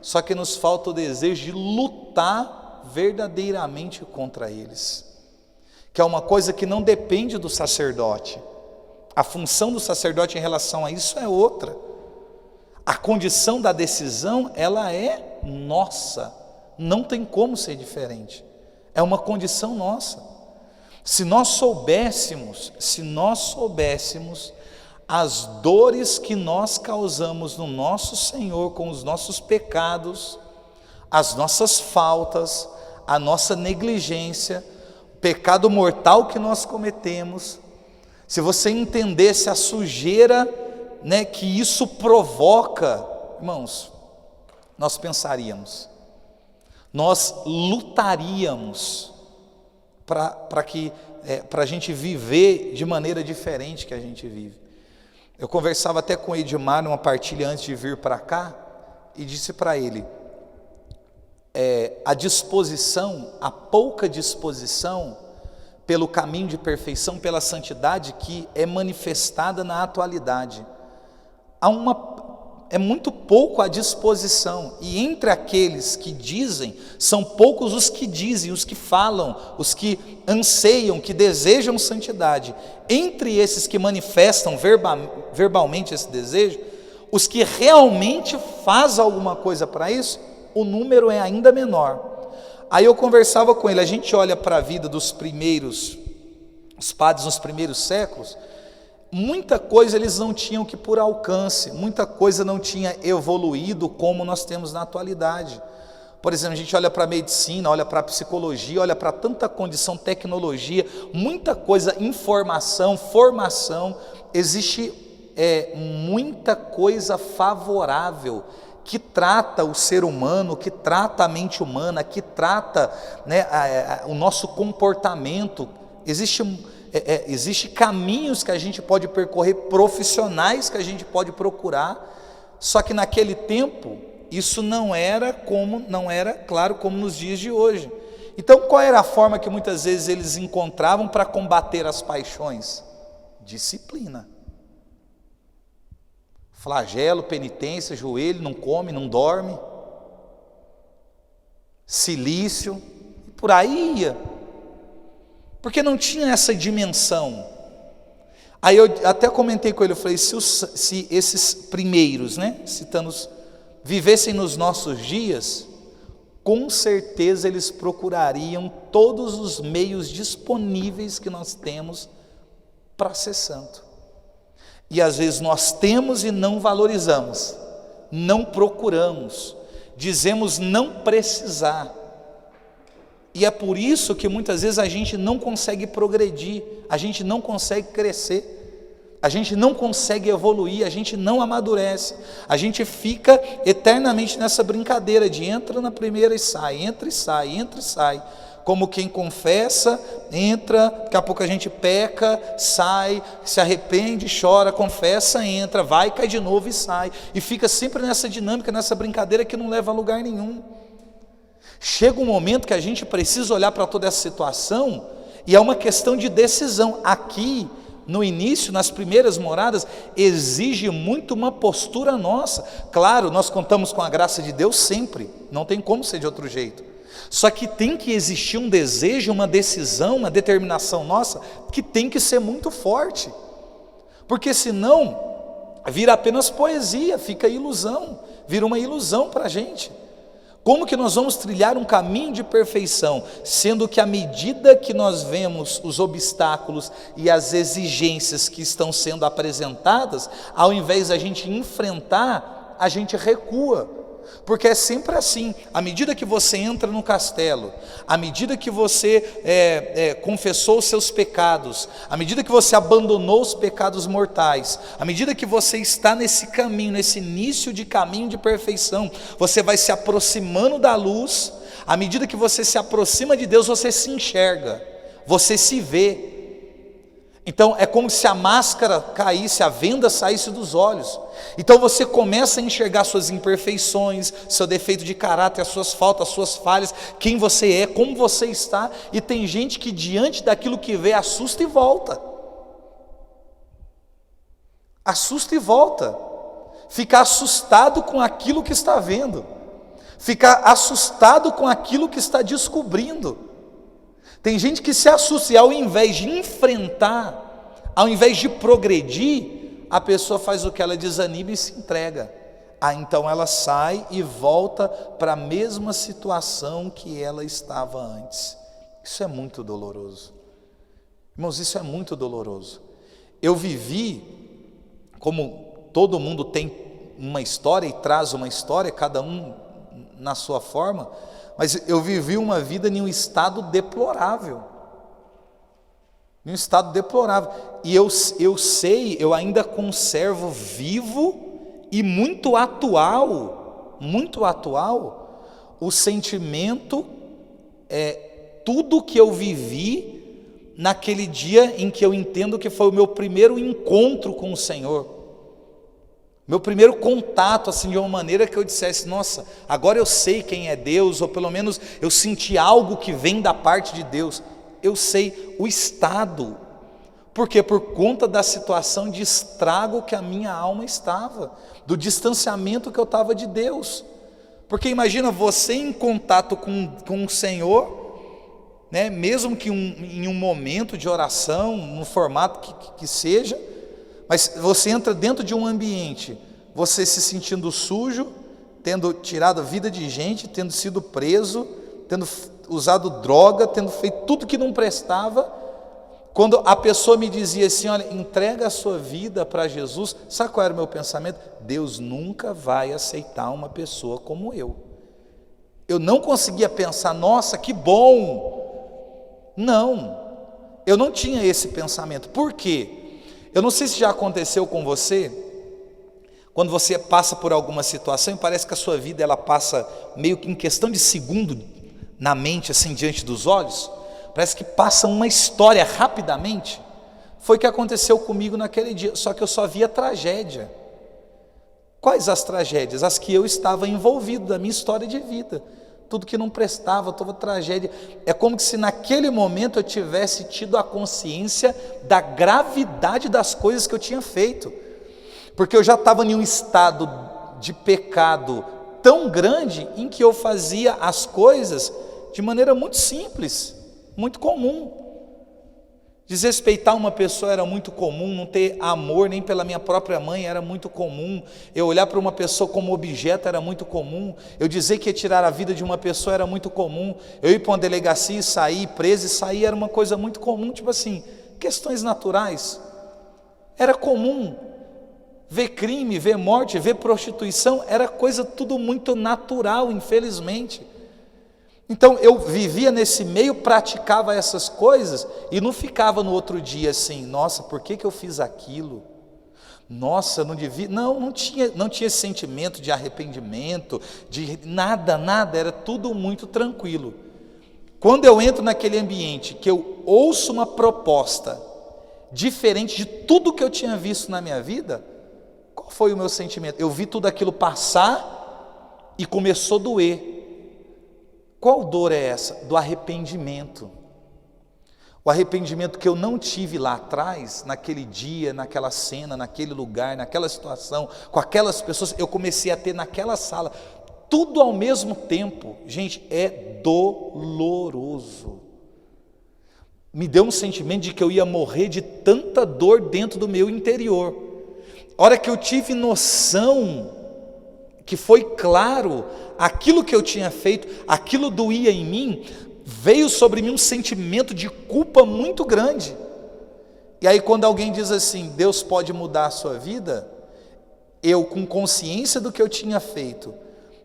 só que nos falta o desejo de lutar verdadeiramente contra eles, que é uma coisa que não depende do sacerdote. A função do sacerdote em relação a isso é outra. A condição da decisão, ela é nossa, não tem como ser diferente, é uma condição nossa. Se nós soubéssemos as dores que nós causamos no nosso Senhor com os nossos pecados, as nossas faltas, a nossa negligência, o pecado mortal que nós cometemos, se você entendesse a sujeira, né, que isso provoca, irmãos, nós pensaríamos, nós lutaríamos para a gente viver de maneira diferente que a gente vive. Eu conversava até com o Edmar numa partilha antes de vir para cá, e disse para ele, a pouca disposição pelo caminho de perfeição, pela santidade que é manifestada na atualidade. É muito pouco a disposição, e entre aqueles que dizem, são poucos os que dizem, os que falam, os que anseiam, que desejam santidade. Entre esses que manifestam verbalmente esse desejo, os que realmente fazem alguma coisa para isso, o número é ainda menor. Aí eu conversava com ele, a gente olha para a vida dos primeiros, os padres nos primeiros séculos, muita coisa eles não tinham que por alcance, muita coisa não tinha evoluído como nós temos na atualidade. Por exemplo, a gente olha para a medicina, olha para a psicologia, olha para tanta condição, tecnologia, muita coisa, informação, formação, existe muita coisa favorável que trata o ser humano, que trata a mente humana, que trata, né, o nosso comportamento. Existe caminhos que a gente pode percorrer, profissionais que a gente pode procurar, só que naquele tempo isso não era claro como nos dias de hoje. Então qual era a forma que muitas vezes eles encontravam para combater as paixões? Disciplina. Flagelo, penitência, joelho, não come, não dorme, silício, por aí ia, porque não tinha essa dimensão. Aí eu até comentei com ele, eu falei, se esses primeiros, né, citando-os, vivessem nos nossos dias, com certeza eles procurariam todos os meios disponíveis que nós temos para ser santo. E às vezes nós temos e não valorizamos, não procuramos, dizemos não precisar. E é por isso que muitas vezes a gente não consegue progredir, a gente não consegue crescer, a gente não consegue evoluir, a gente não amadurece, a gente fica eternamente nessa brincadeira de entra na primeira e sai, entra e sai, entra e sai. Como quem confessa, entra, daqui a pouco a gente peca, sai, se arrepende, chora, confessa, entra, vai, cai de novo e sai. E fica sempre nessa dinâmica, nessa brincadeira que não leva a lugar nenhum. Chega um momento que a gente precisa olhar para toda essa situação, e é uma questão de decisão. Aqui, no início, nas primeiras moradas, exige muito uma postura nossa. Claro, nós contamos com a graça de Deus sempre, não tem como ser de outro jeito. Só que tem que existir um desejo, uma decisão, uma determinação nossa, que tem que ser muito forte, porque senão vira apenas poesia, fica ilusão, vira uma ilusão para a gente. Como que nós vamos trilhar um caminho de perfeição, sendo que à medida que nós vemos os obstáculos e as exigências que estão sendo apresentadas, ao invés da gente enfrentar, a gente recua? Porque é sempre assim, à medida que você entra no castelo, à medida que você confessou os seus pecados, à medida que você abandonou os pecados mortais, à medida que você está nesse caminho, nesse início de caminho de perfeição, você vai se aproximando da luz. À medida que você se aproxima de Deus, você se enxerga, você se vê. Então é como se a máscara caísse, a venda saísse dos olhos. Então você começa a enxergar suas imperfeições, seu defeito de caráter, as suas faltas, as suas falhas, quem você é, como você está. E tem gente que diante daquilo que vê assusta e volta. Assusta e volta. Fica assustado com aquilo que está vendo. Fica assustado com aquilo que está descobrindo. Tem gente que se assusta e ao invés de enfrentar, ao invés de progredir, a pessoa faz o que? Ela desanima e se entrega. Então ela sai e volta para a mesma situação que ela estava antes. Isso é muito doloroso. Irmãos, isso é muito doloroso. Eu vivi, como todo mundo tem uma história e traz uma história, cada um na sua forma, mas eu vivi uma vida em um estado deplorável. em um estado deplorável. E eu sei, eu ainda conservo vivo e muito atual, o sentimento, tudo que eu vivi naquele dia em que eu entendo que foi o meu primeiro encontro com o Senhor. Meu primeiro contato, assim, de uma maneira que eu dissesse, nossa, agora eu sei quem é Deus, ou pelo menos eu senti algo que vem da parte de Deus. Eu sei o estado. Por quê? Por conta da situação de estrago que a minha alma estava, do distanciamento que eu estava de Deus. Porque imagina você em contato com o Senhor, né? Mesmo que em um momento de oração, no formato que seja, mas você entra dentro de um ambiente, você se sentindo sujo, tendo tirado a vida de gente, tendo sido preso, tendo usado droga, tendo feito tudo que não prestava. Quando a pessoa me dizia assim, olha, entrega a sua vida para Jesus, sabe qual era o meu pensamento? Deus nunca vai aceitar uma pessoa como eu. Eu não conseguia pensar, nossa, que bom. Não, eu não tinha esse pensamento. Por quê? Eu não sei se já aconteceu com você, quando você passa por alguma situação e parece que a sua vida ela passa meio que em questão de segundo na mente, assim, diante dos olhos, parece que passa uma história rapidamente. Foi o que aconteceu comigo naquele dia, só que eu só via tragédia. Quais as tragédias? As que eu estava envolvido, da minha história de vida. Tudo que não prestava, toda tragédia. É como se naquele momento eu tivesse tido a consciência da gravidade das coisas que eu tinha feito. Porque eu já estava em um estado de pecado tão grande em que eu fazia as coisas de maneira muito simples, muito comum. Desrespeitar uma pessoa era muito comum, não ter amor nem pela minha própria mãe era muito comum, eu olhar para uma pessoa como objeto era muito comum, eu dizer que ia tirar a vida de uma pessoa era muito comum, eu ir para uma delegacia e sair preso e sair era uma coisa muito comum, tipo assim, questões naturais. Era comum ver crime, ver morte, ver prostituição, era coisa tudo muito natural, infelizmente. Então eu vivia nesse meio, praticava essas coisas e não ficava no outro dia assim, nossa, por que eu fiz aquilo? Nossa, não devia. Não tinha esse sentimento de arrependimento, de nada, era tudo muito tranquilo. Quando eu entro naquele ambiente que eu ouço uma proposta diferente de tudo que eu tinha visto na minha vida, qual foi o meu sentimento? Eu vi tudo aquilo passar e começou a doer. Qual dor é essa? Do arrependimento. O arrependimento que eu não tive lá atrás, naquele dia, naquela cena, naquele lugar, naquela situação, com aquelas pessoas, eu comecei a ter naquela sala, tudo ao mesmo tempo. Gente, é doloroso. Me deu um sentimento de que eu ia morrer de tanta dor dentro do meu interior. A hora que eu tive noção, que foi claro, aquilo que eu tinha feito, aquilo doía em mim, veio sobre mim um sentimento de culpa muito grande. E aí quando alguém diz assim, Deus pode mudar a sua vida, eu com consciência do que eu tinha feito,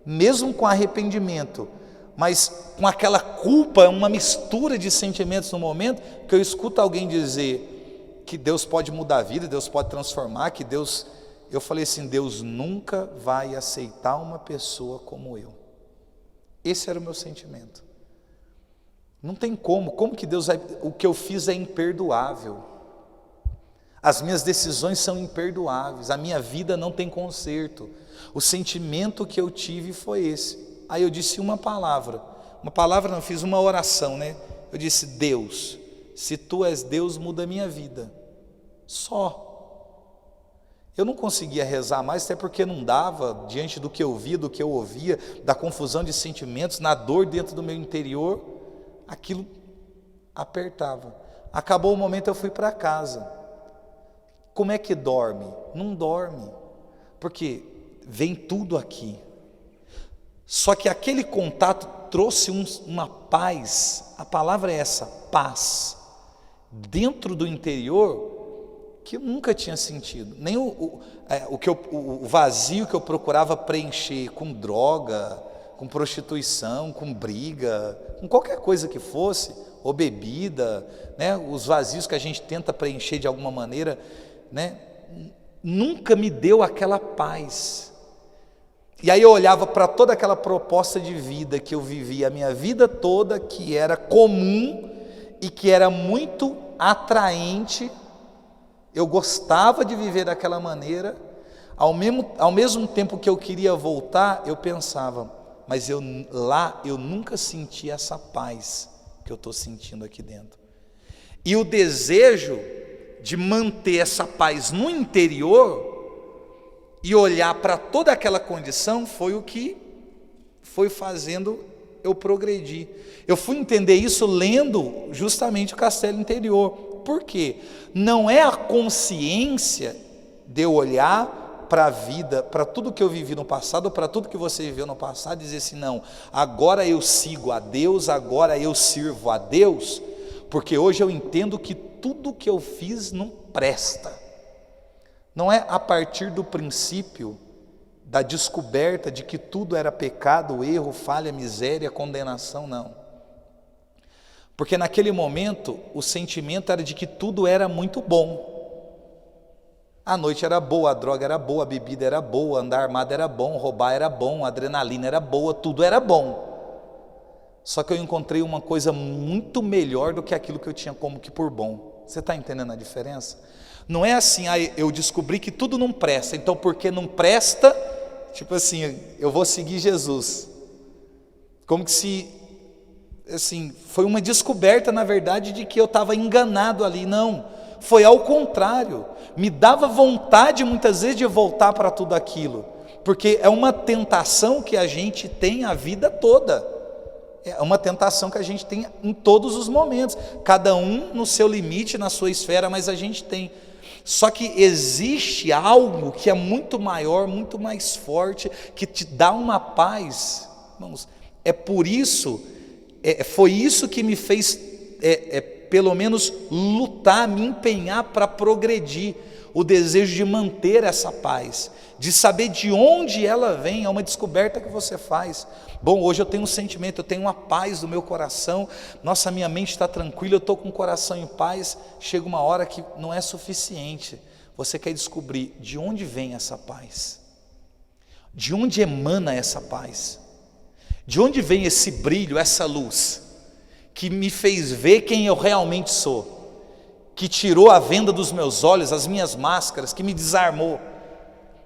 mesmo com arrependimento, mas com aquela culpa, uma mistura de sentimentos no momento, que eu escuto alguém dizer que Deus pode mudar a vida, Deus pode transformar, que Deus... Eu falei assim, Deus nunca vai aceitar uma pessoa como eu. Esse era o meu sentimento. Não tem como que Deus vai... O que eu fiz é imperdoável. As minhas decisões são imperdoáveis, a minha vida não tem conserto. O sentimento que eu tive foi esse. Aí eu disse uma palavra não, fiz uma oração, né? Eu disse, Deus, se Tu és Deus, muda a minha vida. Só. Eu não conseguia rezar mais, até porque não dava, diante do que eu via, do que eu ouvia, da confusão de sentimentos, na dor dentro do meu interior, aquilo apertava. Acabou o momento, eu fui para casa. Como é que dorme? Não dorme, porque vem tudo aqui. Só que aquele contato trouxe uma paz, a palavra é essa, paz, dentro do interior, que eu nunca tinha sentido, nem o vazio que eu procurava preencher com droga, com prostituição, com briga, com qualquer coisa que fosse, ou bebida, né, os vazios que a gente tenta preencher de alguma maneira, né, nunca me deu aquela paz. E aí eu olhava para toda aquela proposta de vida que eu vivia a minha vida toda, que era comum e que era muito atraente. Eu gostava de viver daquela maneira, ao mesmo tempo que eu queria voltar, eu pensava, mas lá eu nunca senti essa paz que eu estou sentindo aqui dentro. E o desejo de manter essa paz no interior e olhar para toda aquela condição foi o que foi fazendo eu progredir. Eu fui entender isso lendo justamente o Castelo Interior. Por quê? Não é a consciência de eu olhar para a vida, para tudo que eu vivi no passado, para tudo que você viveu no passado, e dizer assim, não, agora eu sigo a Deus, agora eu sirvo a Deus, porque hoje eu entendo que tudo que eu fiz não presta. Não é a partir do princípio da descoberta de que tudo era pecado, erro, falha, miséria, condenação, não. Porque naquele momento o sentimento era de que tudo era muito bom. A noite era boa, a droga era boa, a bebida era boa, andar armado era bom, roubar era bom, a adrenalina era boa, tudo era bom. Só que eu encontrei uma coisa muito melhor do que aquilo que eu tinha como que por bom. Você está entendendo a diferença? Não é assim, eu descobri que tudo não presta, então porque não presta, tipo assim, eu vou seguir Jesus. Como que se, assim, foi uma descoberta na verdade de que eu estava enganado ali. Não, foi ao contrário, me dava vontade muitas vezes de voltar para tudo aquilo, porque é uma tentação que a gente tem a vida toda. É uma tentação que a gente tem em todos os momentos, cada um no seu limite, na sua esfera, mas a gente tem. Só que existe algo que é muito maior, muito mais forte, que te dá uma paz. Irmãos, é por isso, foi isso que me fez, pelo menos, lutar, me empenhar para progredir, o desejo de manter essa paz, de saber de onde ela vem, é uma descoberta que você faz. Bom, hoje eu tenho um sentimento, eu tenho uma paz no meu coração, nossa, minha mente está tranquila, eu estou com o coração em paz. Chega uma hora que não é suficiente, você quer descobrir de onde vem essa paz, de onde emana essa paz, de onde vem esse brilho, essa luz, que me fez ver quem eu realmente sou, que tirou a venda dos meus olhos, as minhas máscaras, que me desarmou.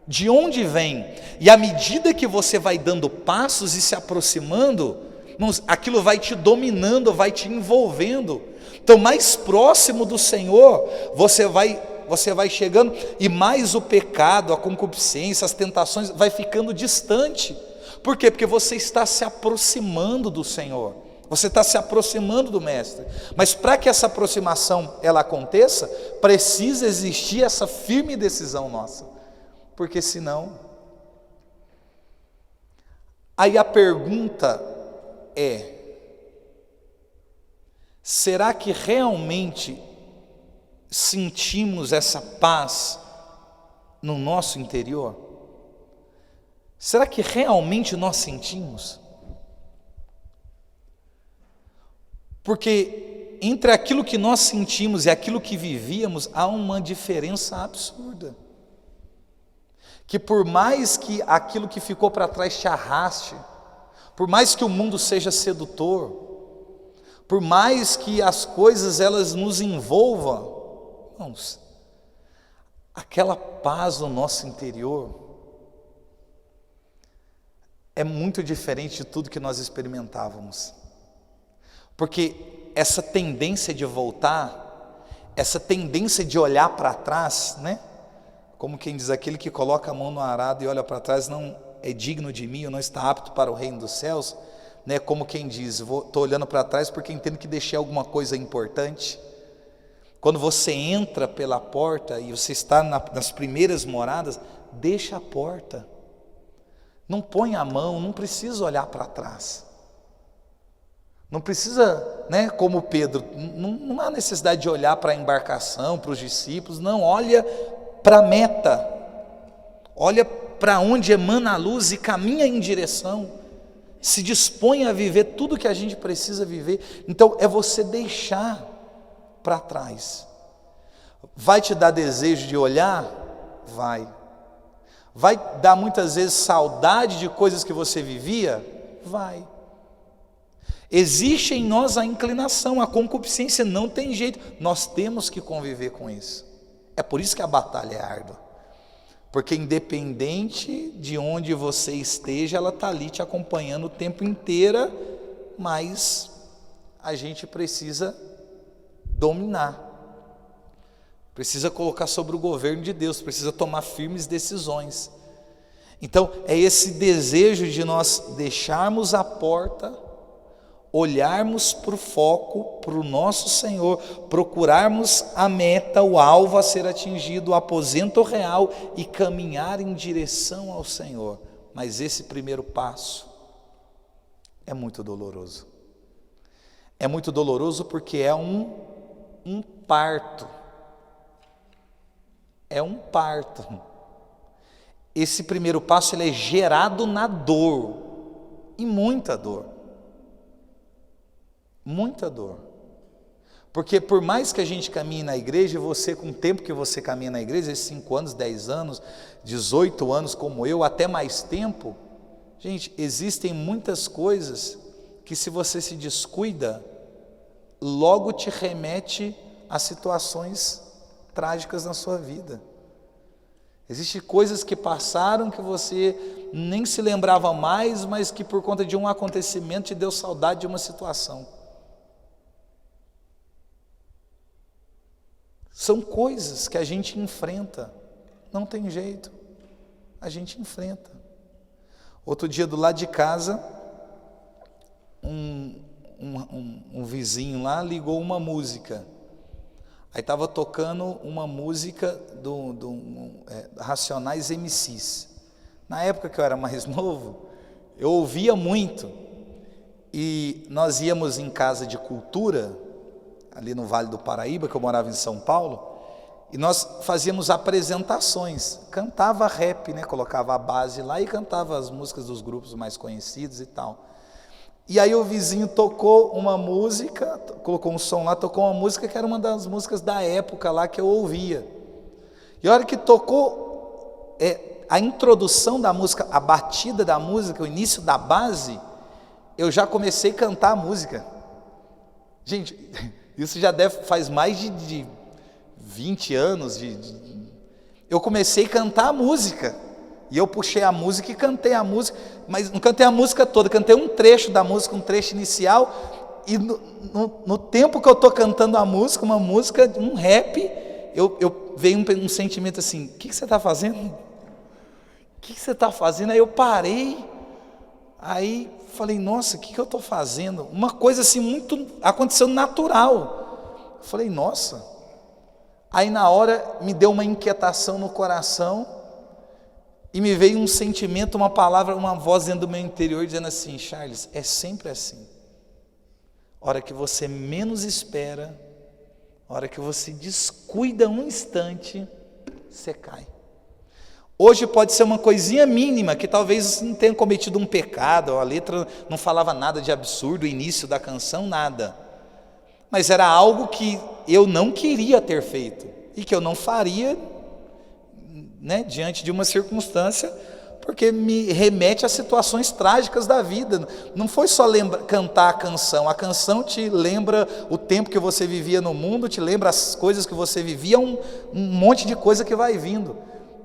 De onde vem? E à medida que você vai dando passos e se aproximando, irmãos, aquilo vai te dominando, vai te envolvendo. Então, mais próximo do Senhor, você vai chegando, e mais o pecado, a concupiscência, as tentações, vai ficando distante. Por quê? Porque você está se aproximando do Senhor. Você está se aproximando do Mestre. Mas para que essa aproximação ela aconteça, precisa existir essa firme decisão nossa. Porque senão... Aí a pergunta é: será que realmente sentimos essa paz no nosso interior? Será que realmente nós sentimos? Porque entre aquilo que nós sentimos e aquilo que vivíamos, há uma diferença absurda. Que por mais que aquilo que ficou para trás te arraste, por mais que o mundo seja sedutor, por mais que as coisas elas nos envolvam, irmãos, aquela paz no nosso interior é muito diferente de tudo que nós experimentávamos. Porque essa tendência de voltar, essa tendência de olhar para trás, né? Como quem diz, aquele que coloca a mão no arado e olha para trás não é digno de mim, ou não está apto para o reino dos céus, né? Como quem diz, estou olhando para trás porque entendo que deixei alguma coisa importante. Quando você entra pela porta e você está nas primeiras moradas, deixa a porta, não põe a mão, não precisa olhar para trás. Não precisa, né, como Pedro, não há necessidade de olhar para a embarcação, para os discípulos, não, olha para a meta, olha para onde emana a luz e caminha em direção. se dispõe a viver tudo que a gente precisa viver. Então é você deixar para trás. Vai te dar desejo de olhar? Vai. Vai dar muitas vezes saudade de coisas que você vivia? Vai. Existe em nós a inclinação, a concupiscência, não tem jeito, nós temos que conviver com isso. É por isso que a batalha é árdua, porque independente de onde você esteja, ela está ali te acompanhando o tempo inteiro, mas a gente precisa dominar, precisa colocar sobre o governo de Deus, precisa tomar firmes decisões. Então é esse desejo de nós deixarmos a porta, olharmos para o foco, para o nosso Senhor, procurarmos a meta, o alvo a ser atingido, o aposento real e caminhar em direção ao Senhor. Mas esse primeiro passo é muito doloroso. É muito doloroso porque é um parto. É um parto. Esse primeiro passo ele é gerado na dor, e muita dor. Muita dor, porque por mais que a gente caminhe na igreja, você com o tempo que você caminha na igreja, esses 5 anos, 10 anos, 18 anos como eu, até mais tempo, gente, existem muitas coisas que se você se descuida, logo te remete a situações trágicas na sua vida. Existem coisas que passaram que você nem se lembrava mais, mas que por conta de um acontecimento te deu saudade de uma situação. São coisas que a gente enfrenta, não tem jeito, a gente enfrenta. Outro dia do lado de casa, um vizinho lá ligou uma música, aí estava tocando uma música do Racionais MCs. Na época que eu era mais novo, eu ouvia muito, e nós íamos em casa de cultura, ali no Vale do Paraíba, que eu morava em São Paulo, e nós fazíamos apresentações, cantava rap, né? Colocava a base lá e cantava as músicas dos grupos mais conhecidos e tal. E aí o vizinho tocou uma música, colocou um som lá, tocou uma música que era uma das músicas da época lá que eu ouvia. E a hora que tocou a introdução da música, a batida da música, o início da base, eu já comecei a cantar a música. Gente, isso já faz mais de 20 anos, eu comecei a cantar a música, e eu puxei a música e cantei a música, mas não cantei a música toda, cantei um trecho da música, um trecho inicial, e no tempo que eu estou cantando a música, uma música, um rap, veio um sentimento assim, o que você está fazendo? O que você está fazendo? Aí eu parei, aí falei, nossa, o que eu estou fazendo? Uma coisa assim, muito, aconteceu natural. Falei, nossa. Aí na hora me deu uma inquietação no coração, e me veio um sentimento, uma palavra, uma voz dentro do meu interior, dizendo assim, Charles, é sempre assim. A hora que você menos espera, a hora que você descuida um instante, você cai. Hoje pode ser uma coisinha mínima, que talvez não tenha cometido um pecado, a letra não falava nada de absurdo, o início da canção, nada. Mas era algo que eu não queria ter feito, e que eu não faria, né, diante de uma circunstância, porque me remete a situações trágicas da vida. Não foi só cantar a canção te lembra o tempo que você vivia no mundo, te lembra as coisas que você vivia, um monte de coisa que vai vindo.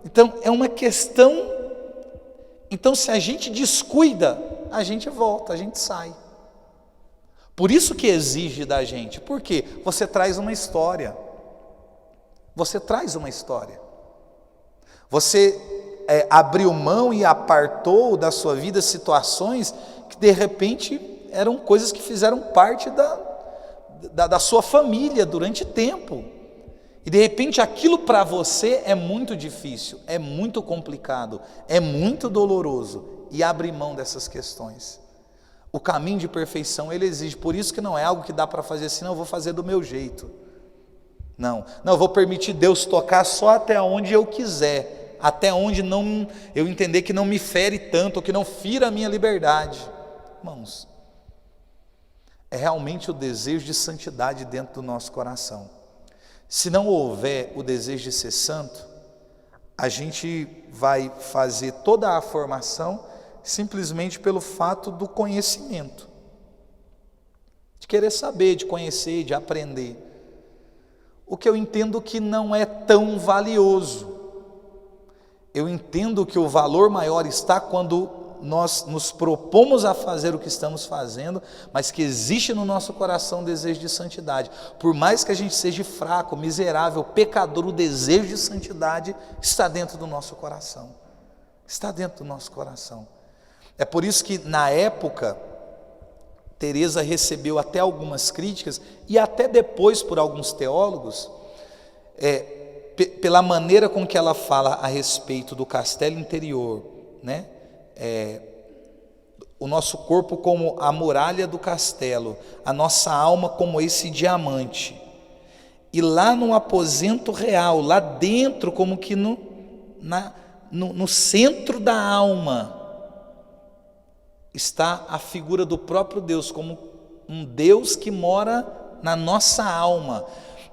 Então é uma questão, então se a gente descuida, a gente volta, a gente sai. Por isso que exige da gente, porque você traz uma história, você abriu mão e apartou da sua vida situações que de repente eram coisas que fizeram parte da sua família durante tempo. E de repente aquilo para você é muito difícil, é muito complicado, é muito doloroso, e abre mão dessas questões. O caminho de perfeição ele exige, por isso que não é algo que dá para fazer assim, não, eu vou fazer do meu jeito. Não, eu vou permitir Deus tocar só até onde eu quiser, até onde eu entender que não me fere tanto, ou que não fira a minha liberdade. irmãos, é realmente o desejo de santidade dentro do nosso coração. Se não houver o desejo de ser santo, a gente vai fazer toda a formação simplesmente pelo fato do conhecimento, de querer saber, de conhecer, de aprender. O que eu entendo que não é tão valioso. Eu entendo que o valor maior está quando nós nos propomos a fazer o que estamos fazendo, mas que existe no nosso coração um desejo de santidade. Por mais que a gente seja fraco, miserável, pecador, o desejo de santidade está dentro do nosso coração. Está dentro do nosso coração. É por isso que na época Teresa recebeu até algumas críticas, e até depois por alguns teólogos, pela maneira com que ela fala a respeito do castelo interior, né? O nosso corpo como a muralha do castelo, a nossa alma como esse diamante, e lá no aposento real, lá dentro, como que no centro da alma, está a figura do próprio Deus, como um Deus que mora na nossa alma.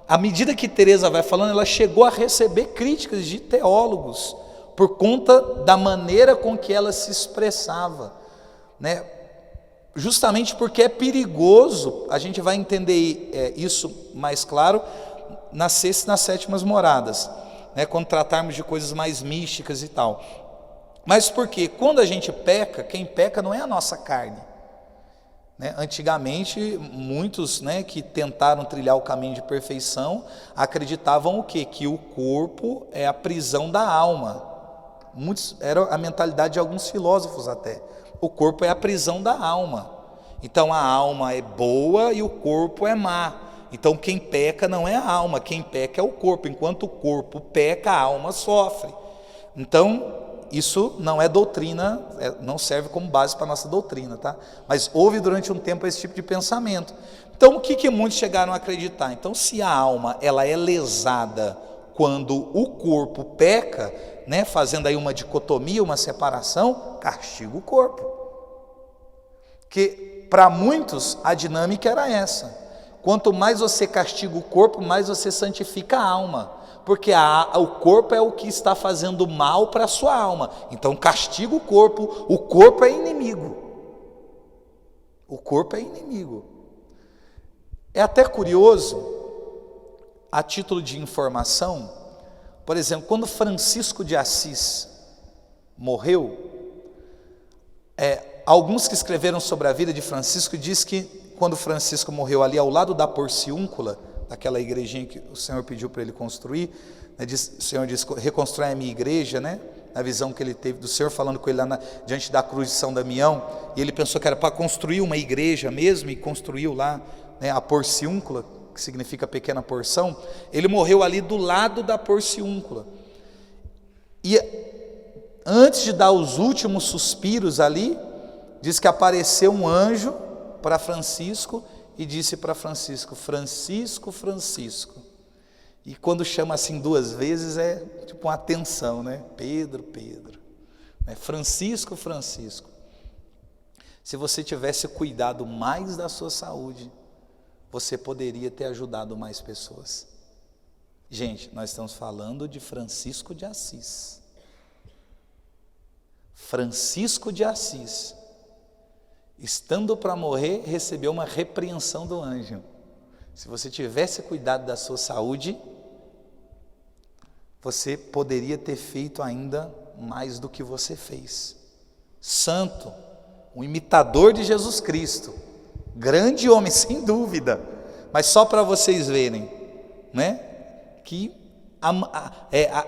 À medida que Teresa vai falando, ela chegou a receber críticas de teólogos, por conta da maneira com que ela se expressava, né? Justamente porque é perigoso, a gente vai entender isso mais claro nas sextas e nas sétimas moradas, né? Quando tratarmos de coisas mais místicas e tal. Mas porque quando a gente peca, quem peca não é a nossa carne, né? Antigamente, muitos, né, que tentaram trilhar o caminho de perfeição, acreditavam o quê? Que o corpo é a prisão da alma. Era a mentalidade de alguns filósofos até. O corpo é a prisão da alma. Então a alma é boa e o corpo é má. Então quem peca não é a alma, quem peca é o corpo. Enquanto o corpo peca, a alma sofre. Então isso não é doutrina, não serve como base para a nossa doutrina, tá? Mas houve durante um tempo esse tipo de pensamento. Então o que muitos chegaram a acreditar? Então se a alma ela é lesada quando o corpo peca, né, fazendo aí uma dicotomia, uma separação, castiga o corpo. Que para muitos a dinâmica era essa: quanto mais você castiga o corpo, mais você santifica a alma, porque o corpo é o que está fazendo mal para a sua alma. Então castiga o corpo é inimigo. O corpo é inimigo. É até curioso, a título de informação, por exemplo, quando Francisco de Assis morreu, alguns que escreveram sobre a vida de Francisco diz que quando Francisco morreu ali ao lado da Porciúncula, daquela igrejinha que o Senhor pediu para ele construir, né, o Senhor disse: reconstrói a minha igreja, né? Na visão que ele teve do Senhor falando com ele lá diante da cruz de São Damião, e ele pensou que era para construir uma igreja mesmo, e construiu lá, né, a Porciúncula, que significa pequena porção. Ele morreu ali do lado da Porciúncula, e antes de dar os últimos suspiros ali, diz que apareceu um anjo para Francisco e disse para Francisco: Francisco, Francisco. E quando chama assim duas vezes é tipo uma atenção, né? Pedro, Pedro, né? Francisco, Francisco. Se você tivesse cuidado mais da sua saúde, você poderia ter ajudado mais pessoas. Gente, nós estamos falando de Francisco de Assis. Francisco de Assis, estando para morrer, recebeu uma repreensão do anjo. Se você tivesse cuidado da sua saúde, você poderia ter feito ainda mais do que você fez. Santo, um imitador de Jesus Cristo, grande homem, sem dúvida, mas só para vocês verem, né, que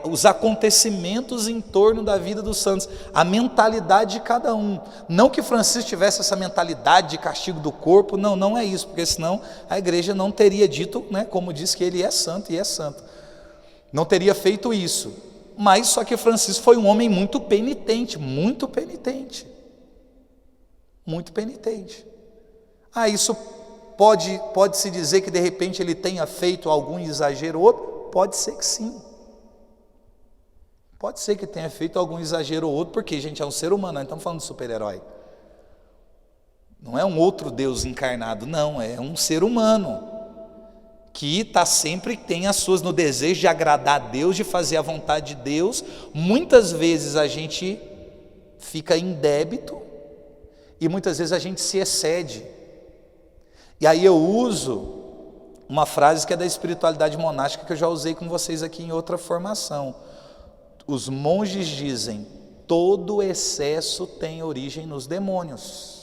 os acontecimentos em torno da vida dos santos, a mentalidade de cada um. Não que Francisco tivesse essa mentalidade de castigo do corpo, não é isso, porque senão a igreja não teria dito, né, como diz que ele é santo e é santo, não teria feito isso. Mas só que Francisco foi um homem muito penitente, muito penitente, muito penitente. Isso pode-se dizer que de repente ele tenha feito algum exagero ou outro? Pode ser que sim. Pode ser que tenha feito algum exagero ou outro, porque, gente, é um ser humano, nós estamos falando de super-herói. Não é um outro Deus encarnado, não, é um ser humano que está sempre, tem as suas, no desejo de agradar a Deus, de fazer a vontade de Deus. Muitas vezes a gente fica em débito e muitas vezes a gente se excede. E aí eu uso uma frase que é da espiritualidade monástica, que eu já usei com vocês aqui em outra formação. Os monges dizem: todo excesso tem origem nos demônios.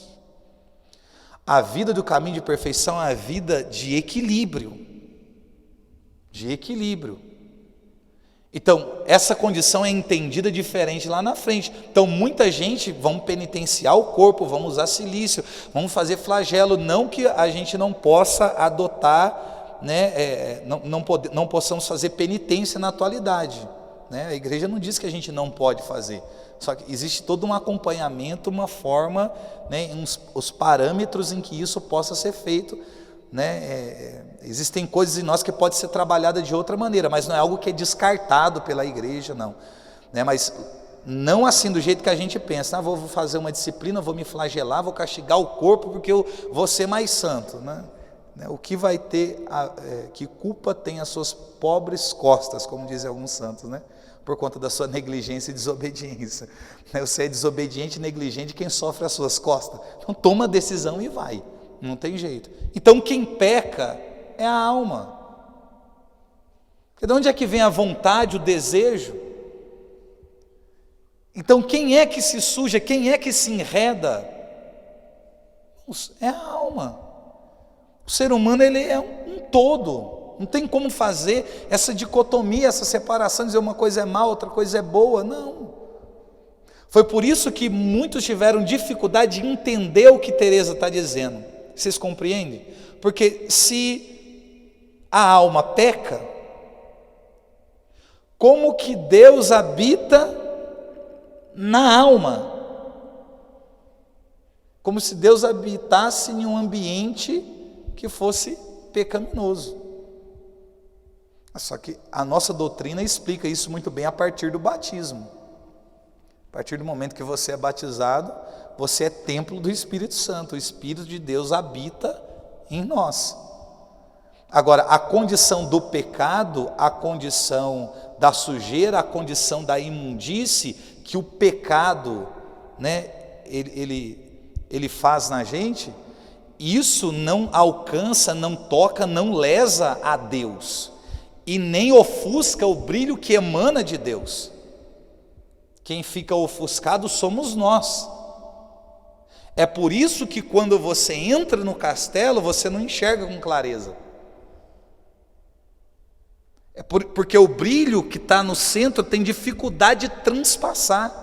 A vida do caminho de perfeição é a vida de equilíbrio. De equilíbrio. Então, essa condição é entendida diferente lá na frente. Então, muita gente vão penitenciar o corpo, vão usar silício, vão fazer flagelo. Não que a gente não possa adotar, né, não possamos fazer penitência na atualidade, né? A igreja não diz que a gente não pode fazer. Só que existe todo um acompanhamento, uma forma, né, os parâmetros em que isso possa ser feito, né? Existem coisas em nós que pode ser trabalhada de outra maneira, mas não é algo que é descartado pela igreja, não, né? Mas não assim do jeito que a gente pensa: vou fazer uma disciplina, vou me flagelar, vou castigar o corpo porque eu vou ser mais santo, né? O que vai ter, que culpa tem as suas pobres costas, como dizem alguns santos, né? Por conta da sua negligência e desobediência. Você é desobediente e negligente, quem sofre as suas costas. Então toma a decisão e vai, não tem jeito. Então quem peca é a alma. Porque de onde é que vem a vontade, o desejo? Então quem é que se suja, quem é que se enreda? É a alma. O ser humano, ele é um todo. Não tem como fazer essa dicotomia, essa separação, dizer uma coisa é má, outra coisa é boa, não. Foi por isso que muitos tiveram dificuldade de entender o que Teresa está dizendo. Vocês compreendem? Porque se a alma peca, como que Deus habita na alma? Como se Deus habitasse em um ambiente que fosse pecaminoso. Só que a nossa doutrina explica isso muito bem a partir do batismo. A partir do momento que você é batizado, você é templo do Espírito Santo. O Espírito de Deus habita em nós. Agora, a condição do pecado, a condição da sujeira, a condição da imundície, que o pecado, né, ele faz na gente, isso não alcança, não toca, não lesa a Deus. E nem ofusca o brilho que emana de Deus. Quem fica ofuscado somos nós. É por isso que quando você entra no castelo, você não enxerga com clareza. Porque o brilho que está no centro tem dificuldade de transpassar.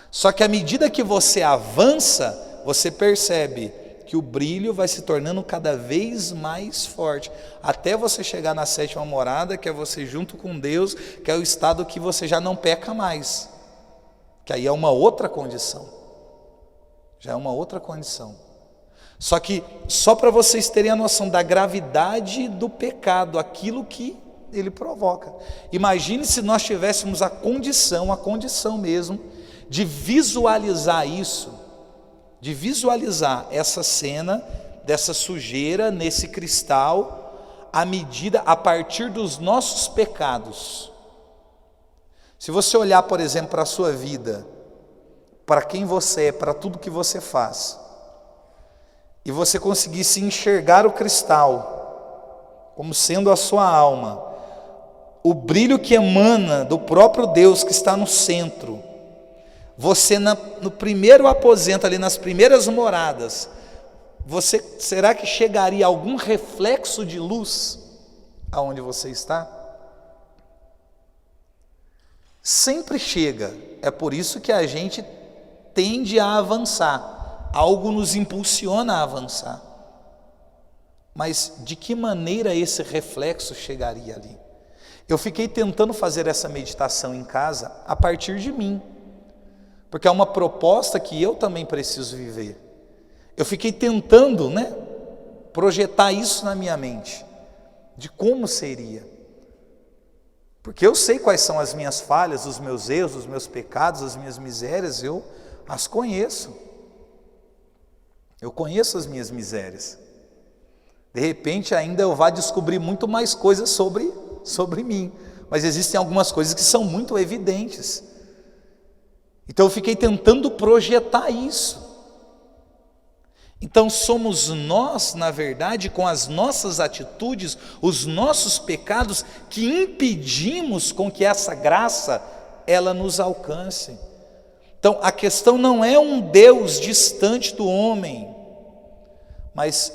Só que à medida que você avança, você percebe que o brilho vai se tornando cada vez mais forte, até você chegar na sétima morada, que é você junto com Deus, que é o estado que você já não peca mais, que aí é uma outra condição, já é uma outra condição. Só que, só para vocês terem a noção da gravidade do pecado, aquilo que ele provoca. Imagine se nós tivéssemos a condição mesmo, de visualizar isso, de visualizar essa cena dessa sujeira nesse cristal, a partir dos nossos pecados. Se você olhar, por exemplo, para a sua vida, para quem você é, para tudo que você faz, e você conseguisse enxergar o cristal como sendo a sua alma, o brilho que emana do próprio Deus que está no centro, você no primeiro aposento, ali nas primeiras moradas, será que chegaria algum reflexo de luz aonde você está? Sempre chega. É por isso que a gente tende a avançar. Algo nos impulsiona a avançar. Mas de que maneira esse reflexo chegaria ali? Eu fiquei tentando fazer essa meditação em casa a partir de mim, porque é uma proposta que eu também preciso viver. Eu fiquei tentando, projetar isso na minha mente, de como seria. Porque eu sei quais são as minhas falhas, os meus erros, os meus pecados, as minhas misérias, eu as conheço. Eu conheço as minhas misérias. De repente ainda eu vá descobrir muito mais coisas sobre mim. Mas existem algumas coisas que são muito evidentes. Então eu fiquei tentando projetar isso. Então somos nós, na verdade, com as nossas atitudes, os nossos pecados, que impedimos com que essa graça, ela nos alcance. Então a questão não é um Deus distante do homem, mas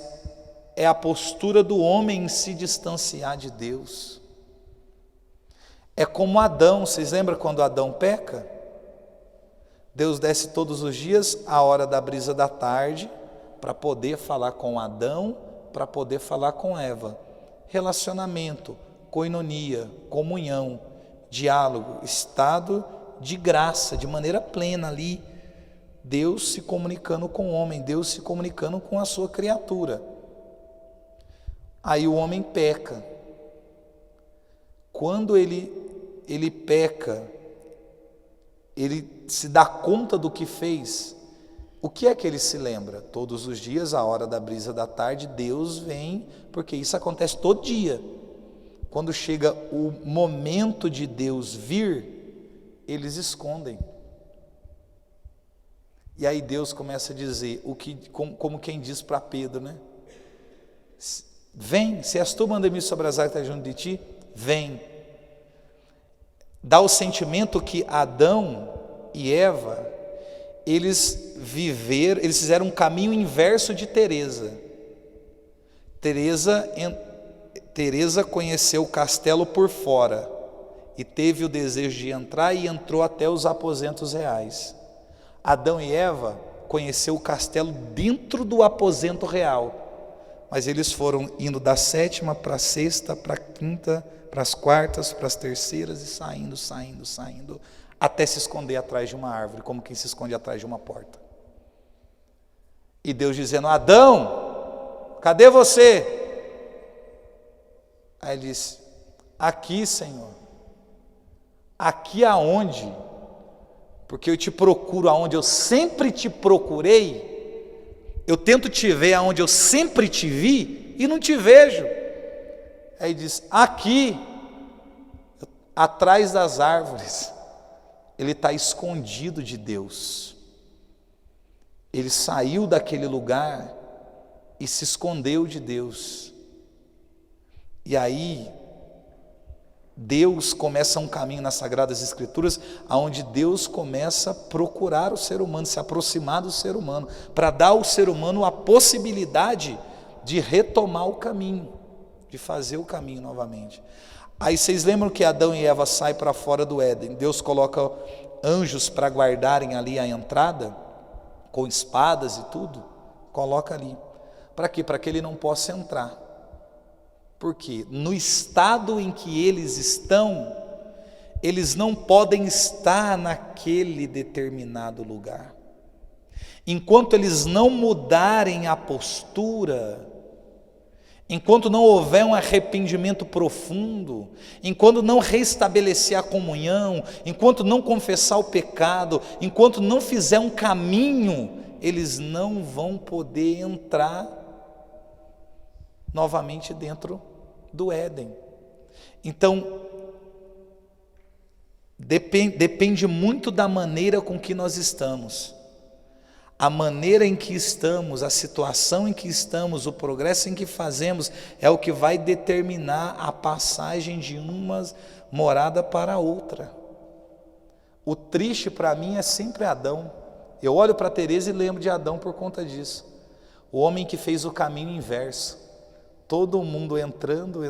é a postura do homem em se distanciar de Deus. É como Adão, vocês lembram quando Adão peca? Deus desce todos os dias, à hora da brisa da tarde, para poder falar com Adão, para poder falar com Eva. Relacionamento, koinonia, comunhão, diálogo, estado de graça, de maneira plena ali. Deus se comunicando com o homem, Deus se comunicando com a sua criatura. Aí o homem peca. Quando ele peca, ele se dá conta do que fez. O que é que ele se lembra? Todos os dias, à hora da brisa da tarde, Deus vem, porque isso acontece todo dia. Quando chega o momento de Deus vir, eles escondem. E aí Deus começa a dizer, como quem diz para Pedro, né? Vem, se és tu, manda-me sobre as águas que está junto de ti, vem. Dá o sentimento que Adão e Eva, eles fizeram um caminho inverso de Teresa. Teresa conheceu o castelo por fora e teve o desejo de entrar e entrou até os aposentos reais. Adão e Eva conheceu o castelo dentro do aposento real, mas eles foram indo da sétima para a sexta, para a quinta, para as quartas, para as terceiras e saindo, até se esconder atrás de uma árvore, como quem se esconde atrás de uma porta. E Deus dizendo, Adão, cadê você? Aí ele disse, aqui, Senhor. Aqui aonde? Porque eu te procuro aonde eu sempre te procurei. Eu tento te ver aonde eu sempre te vi e não te vejo. Aí diz, aqui, atrás das árvores. Ele está escondido de Deus. Ele saiu daquele lugar e se escondeu de Deus. E aí, Deus começa um caminho nas Sagradas Escrituras, onde Deus começa a procurar o ser humano, se aproximar do ser humano, para dar ao ser humano a possibilidade de retomar o caminho, de fazer o caminho novamente. Aí vocês lembram que Adão e Eva saem para fora do Éden, Deus coloca anjos para guardarem ali a entrada, com espadas e tudo, coloca ali. Para quê? Para que ele não possa entrar. Porque no estado em que eles estão, eles não podem estar naquele determinado lugar. Enquanto eles não mudarem a postura, enquanto não houver um arrependimento profundo, enquanto não restabelecer a comunhão, enquanto não confessar o pecado, enquanto não fizer um caminho, eles não vão poder entrar novamente dentro do Éden. Então, depende muito da maneira com que nós estamos. A maneira em que estamos, a situação em que estamos, o progresso em que fazemos, é o que vai determinar a passagem de uma morada para outra. O triste para mim é sempre Adão. Eu olho para Teresa e lembro de Adão por conta disso. O homem que fez o caminho inverso. Todo mundo entrando,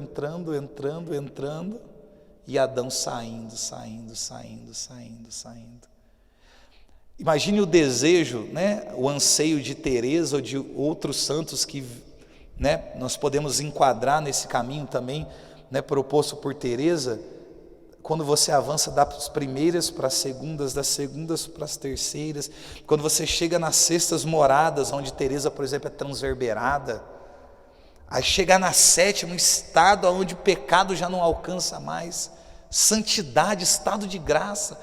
e Adão saindo. Imagine o desejo, né, o anseio de Teresa ou de outros santos que, né, nós podemos enquadrar nesse caminho também, né, proposto por Teresa, quando você avança das primeiras para as segundas, das segundas para as terceiras, quando você chega nas sextas moradas, onde Teresa, por exemplo, é transverberada, aí chegar na sétima, um estado onde o pecado já não alcança mais, santidade, estado de graça.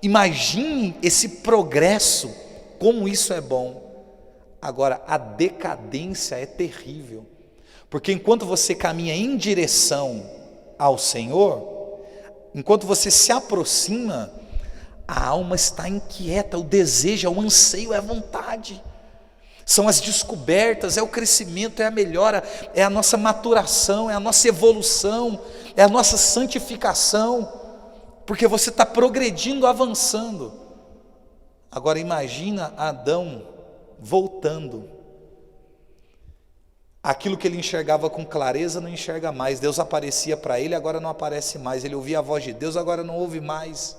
Imagine esse progresso, como isso é bom. Agora, a decadência é terrível, porque enquanto você caminha em direção ao Senhor, enquanto você se aproxima, a alma está inquieta, o desejo, é o anseio, é a vontade, são as descobertas, é o crescimento, é a melhora, é a nossa maturação, é a nossa evolução, é a nossa santificação, porque você está progredindo, avançando. Agora imagina Adão voltando, aquilo que ele enxergava com clareza não enxerga mais, Deus aparecia para ele, agora não aparece mais, ele ouvia a voz de Deus, agora não ouve mais,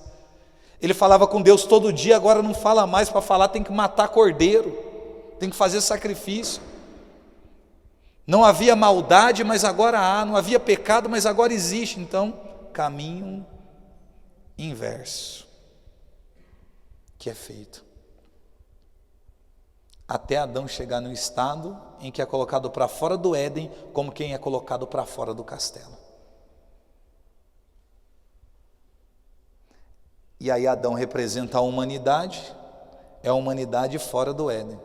ele falava com Deus todo dia, agora não fala mais, para falar tem que matar cordeiro, tem que fazer sacrifício, não havia maldade, mas agora há, não havia pecado, mas agora existe, então caminho inverso que é feito, até Adão chegar no estado em que é colocado para fora do Éden, como quem é colocado para fora do castelo. E aí Adão representa a humanidade, é a humanidade fora do Éden.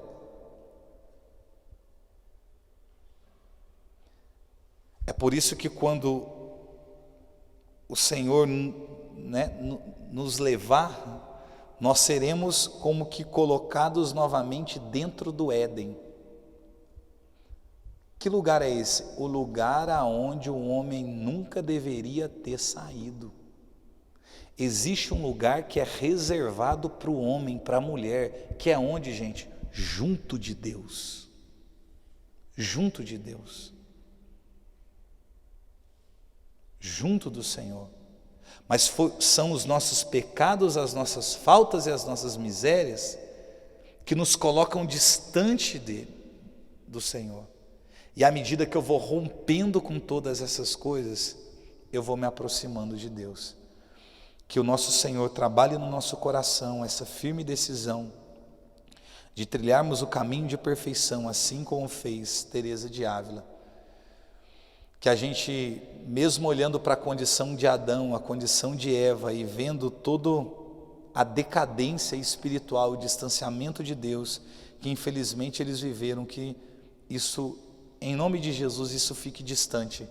É por isso que quando o Senhor, nos levar, nós seremos como que colocados novamente dentro do Éden. Que lugar é esse? O lugar aonde o homem nunca deveria ter saído. Existe um lugar que é reservado para o homem, para a mulher, que é onde, gente? Junto de Deus. Junto de Deus. Junto do Senhor. Mas são os nossos pecados, as nossas faltas e as nossas misérias que nos colocam distante do Senhor. E à medida que eu vou rompendo com todas essas coisas, eu vou me aproximando de Deus. Que o nosso Senhor trabalhe no nosso coração essa firme decisão de trilharmos o caminho de perfeição, assim como fez Teresa de Ávila. Que a gente, mesmo olhando para a condição de Adão, a condição de Eva, e vendo toda a decadência espiritual, o distanciamento de Deus, que infelizmente eles viveram, que isso, em nome de Jesus, isso fique distante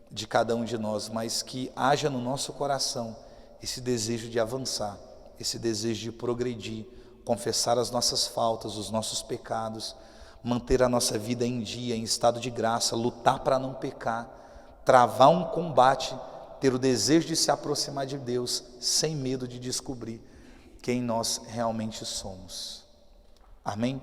de cada um de nós, mas que haja no nosso coração esse desejo de avançar, esse desejo de progredir, confessar as nossas faltas, os nossos pecados, manter a nossa vida em dia, em estado de graça, lutar para não pecar, travar um combate, ter o desejo de se aproximar de Deus, sem medo de descobrir quem nós realmente somos. Amém?